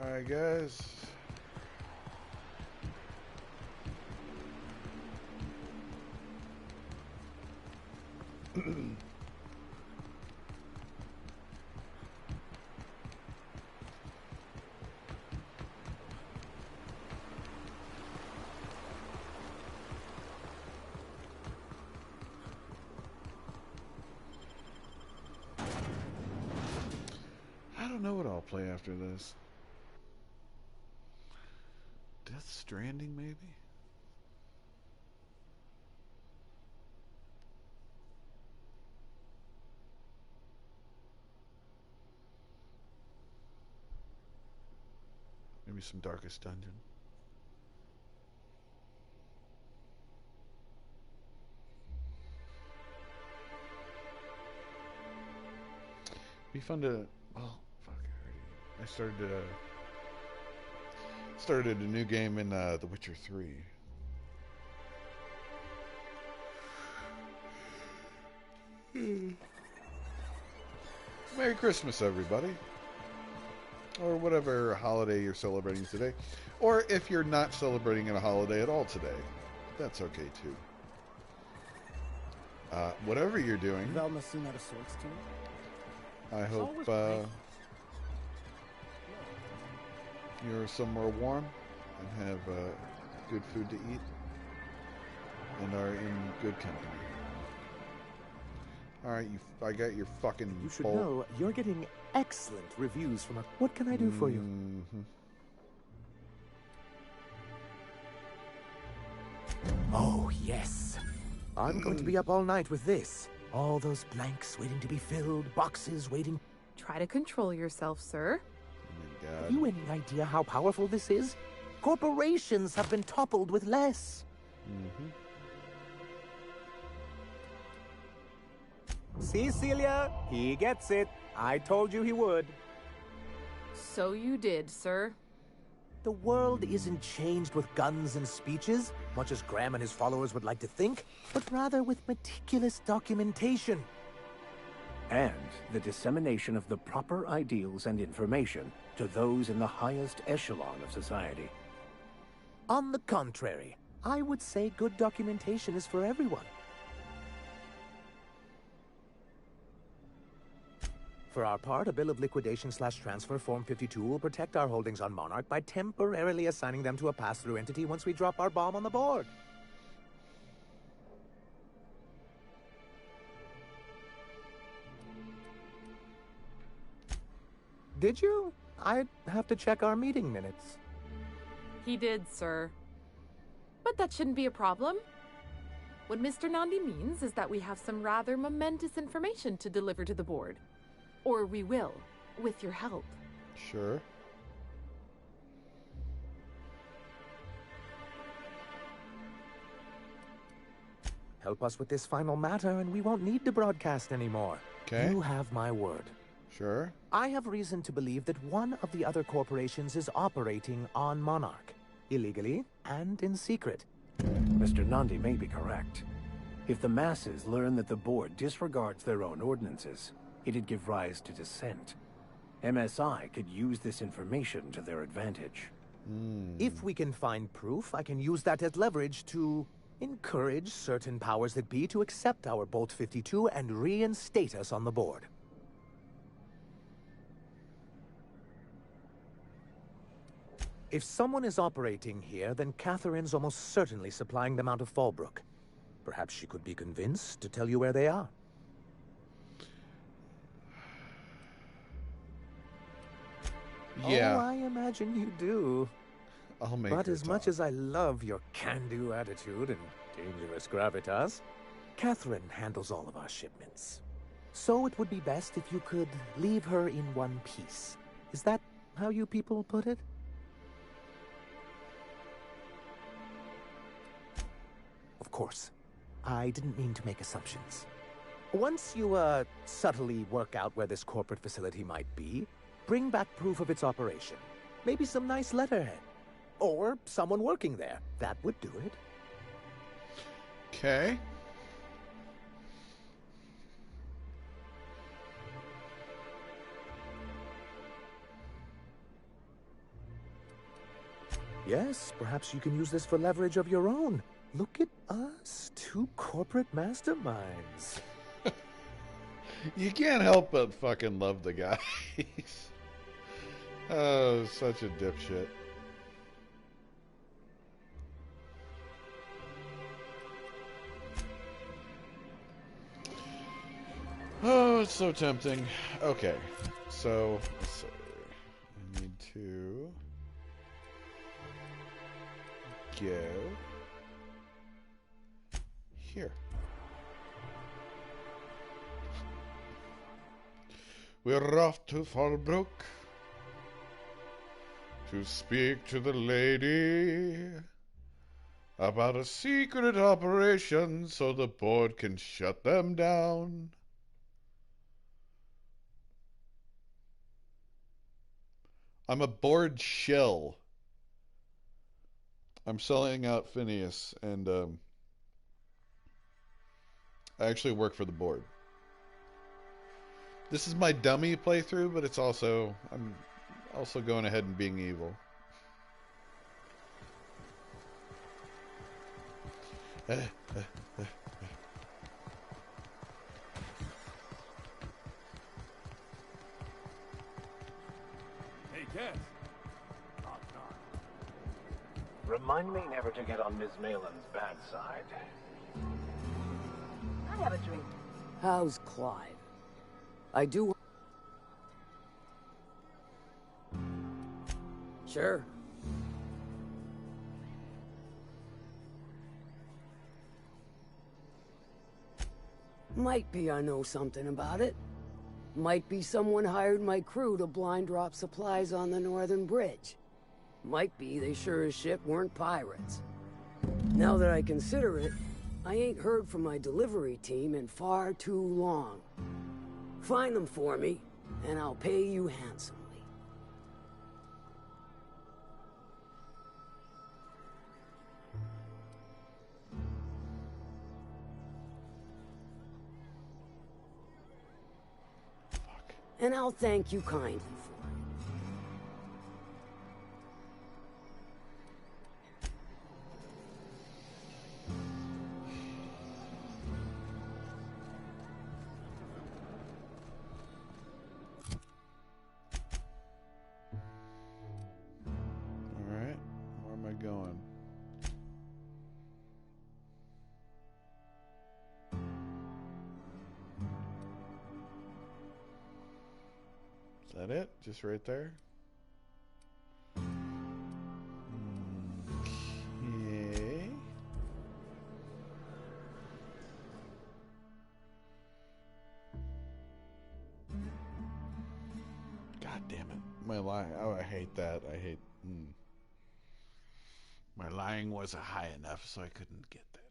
Alright, guys. I don't know what I'll play after this. Death Stranding, maybe? Maybe some Darkest Dungeon. Be fun to... Well, fuck, I started a new game in The Witcher 3. Merry Christmas, everybody. Or whatever holiday you're celebrating today. Or if you're not celebrating a holiday at all today, that's okay too. Whatever you're doing, Velma soon out of sorts too. I hope you're somewhere warm and have good food to eat and are in good company. Alright, I got your fucking You should know, you're getting excellent reviews from What can I do for you? Oh, yes. I'm going to be up all night with this. All those blanks waiting to be filled, boxes waiting. Try to control yourself, sir. Have you any idea how powerful this is? Corporations have been toppled with less. See, Celia? He gets it. I told you he would. So you did, sir. The world isn't changed with guns and speeches, much as Graham and his followers would like to think, but rather with meticulous documentation. And the dissemination of the proper ideals and information to those in the highest echelon of society. On the contrary, I would say good documentation is for everyone. For our part, a bill of liquidation/transfer Form 52 will protect our holdings on Monarch by temporarily assigning them to a pass-through entity once we drop our bomb on the board. Did you? I'd have to check our meeting minutes. He did, sir. But that shouldn't be a problem. What Mr. Nandi means is that we have some rather momentous information to deliver to the board. Or we will, with your help. Sure. Help us with this final matter, and we won't need to broadcast anymore. Okay. You have my word. Sure. I have reason to believe that one of the other corporations is operating on Monarch. Illegally and in secret. Mr. Nandi may be correct. If the masses learn that the board disregards their own ordinances, it'd give rise to dissent. MSI could use this information to their advantage. If we can find proof, I can use that as leverage to encourage certain powers that be to accept our Bolt 52 and reinstate us on the board. If someone is operating here, then Catherine's almost certainly supplying them out of Fallbrook. Perhaps she could be convinced to tell you where they are. Yeah. Oh, I imagine you do. I'll make But her as much as I love your can-do attitude and dangerous gravitas, Catherine handles all of our shipments. So it would be best if you could leave her in one piece. Is that how you people put it? Of course. I didn't mean to make assumptions. Once you, subtly work out where this corporate facility might be, bring back proof of its operation. Maybe some nice letterhead. Or someone working there. That would do it. Okay. Yes, perhaps you can use this for leverage of your own. Look at us, two corporate masterminds. You can't help but fucking love the guy. Oh, such a dipshit. Oh, it's so tempting. Okay, so let's see. I need to go here. We're off to Fallbrook to speak to the lady about a secret operation so the board can shut them down. I'm a bored shill. I'm selling out Phineas, and I actually work for the board. This is my dummy playthrough, but it's also, I'm also going ahead and being evil. Hey, Cass. Knock, knock. Remind me never to get on Ms. Malin's bad side. I have a drink. How's Clive? I do... Sure. Might be I know something about it. Might be someone hired my crew to blind drop supplies on the Northern Bridge. Might be they sure as shit weren't pirates. Now that I consider it, I ain't heard from my delivery team in far too long. Find them for me, and I'll pay you handsomely. And I'll thank you kindly for it. All right, where am I going? Is that it? Just right there? Okay. God damn it. My lying. Oh, I hate that. I hate... My lying wasn't high enough, so I couldn't get that.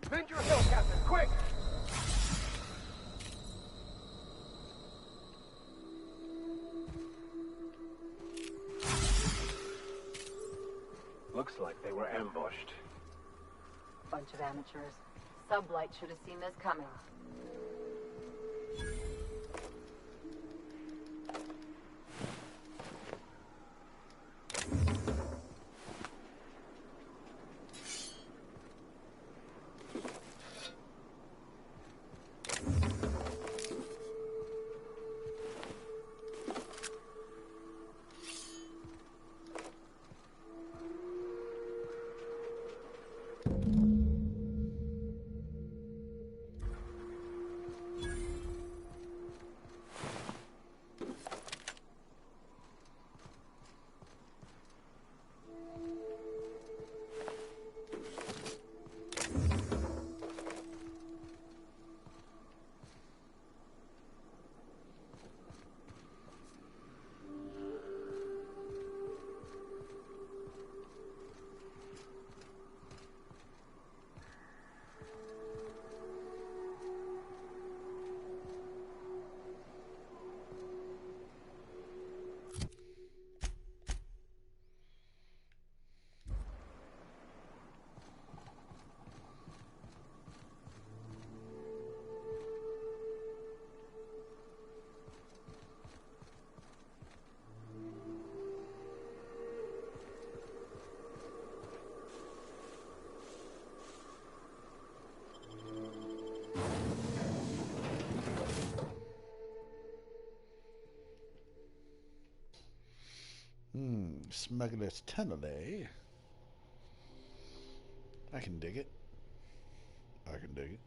Bend your hill, Captain, quick! Looks like they were ambushed. Bunch of amateurs. Sublight should have seen this coming. Smuggler's Tunnel, eh? I can dig it. I can dig it.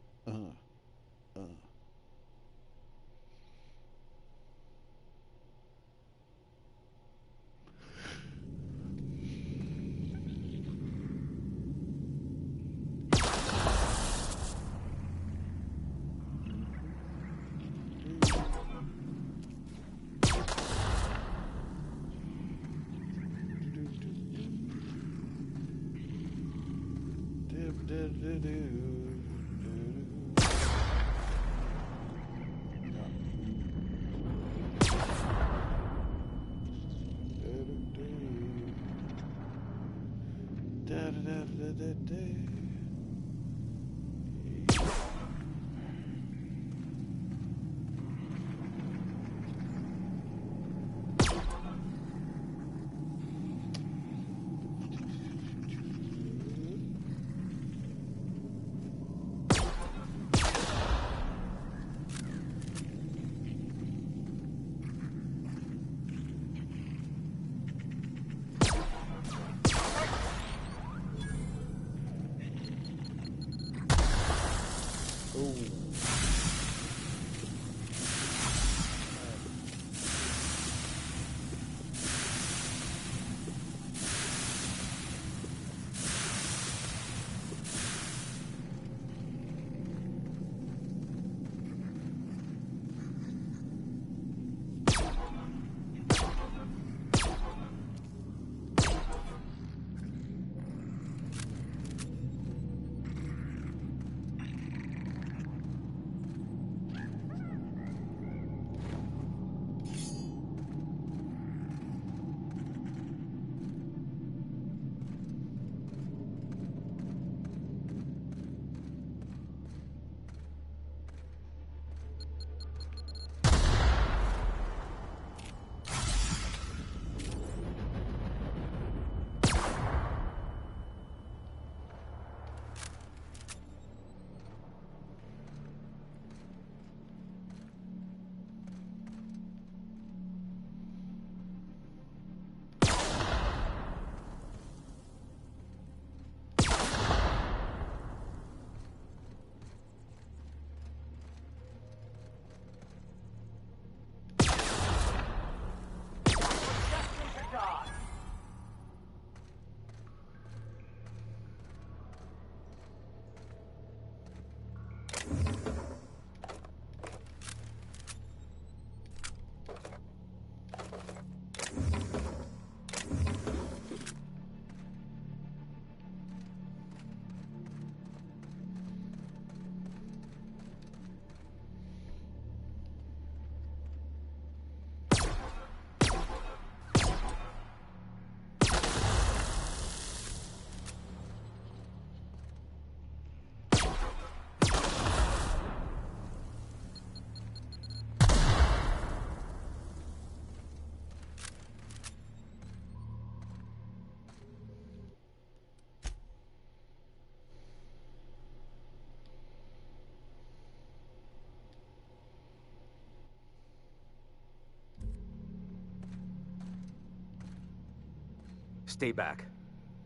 Stay back.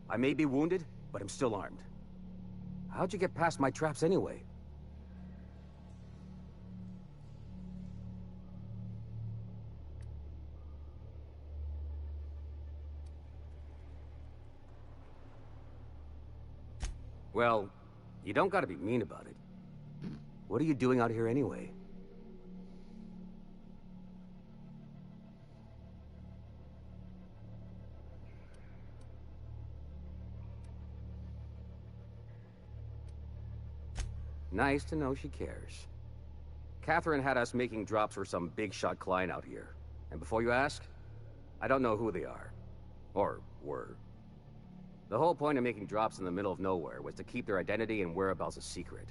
I may be wounded, but I'm still armed. How'd you get past my traps anyway? Well, you don't gotta be mean about it. What are you doing out here anyway? Nice to know she cares. Catherine had us making drops for some big-shot client out here. And before you ask, I don't know who they are. Or were. The whole point of making drops in the middle of nowhere was to keep their identity and whereabouts a secret.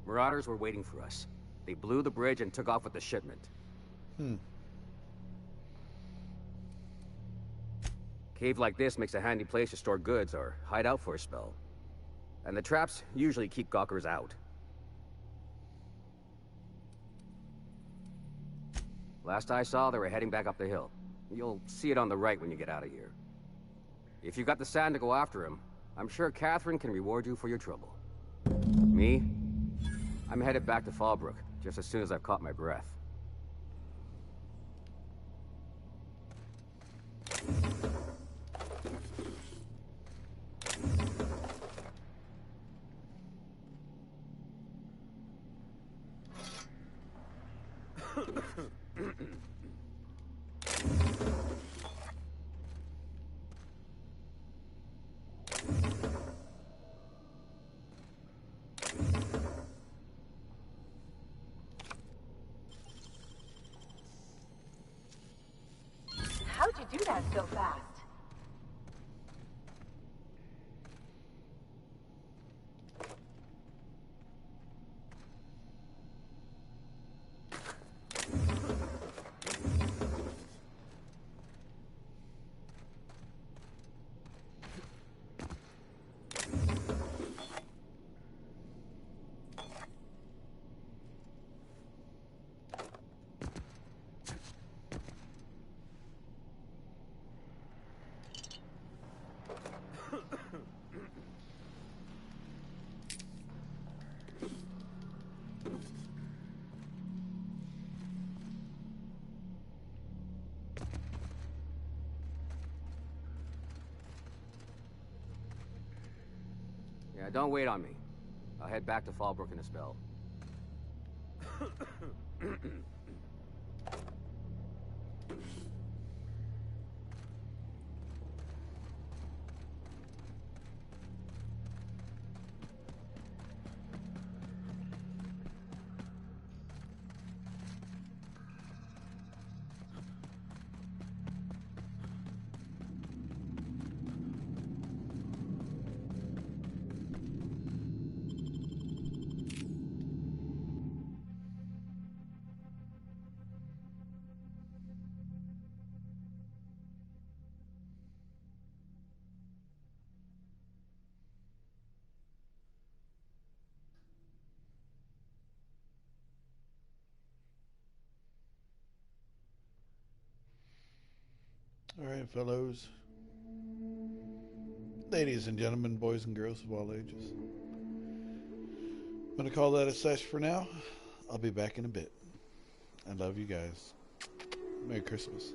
Marauders were waiting for us. They blew the bridge and took off with the shipment. Cave like this makes a handy place to store goods or hide out for a spell. And the traps usually keep gawkers out. Last I saw, they were heading back up the hill. You'll see it on the right when you get out of here. If you've got the sand to go after him, I'm sure Catherine can reward you for your trouble. Me? I'm headed back to Fallbrook, just as soon as I've caught my breath. How'd you do that so fast? Yeah, don't wait on me. I'll head back to Fallbrook in a spell. All right, fellows, ladies and gentlemen, boys and girls of all ages. I'm going to call that a sesh for now. I'll be back in a bit. I love you guys. Merry Christmas.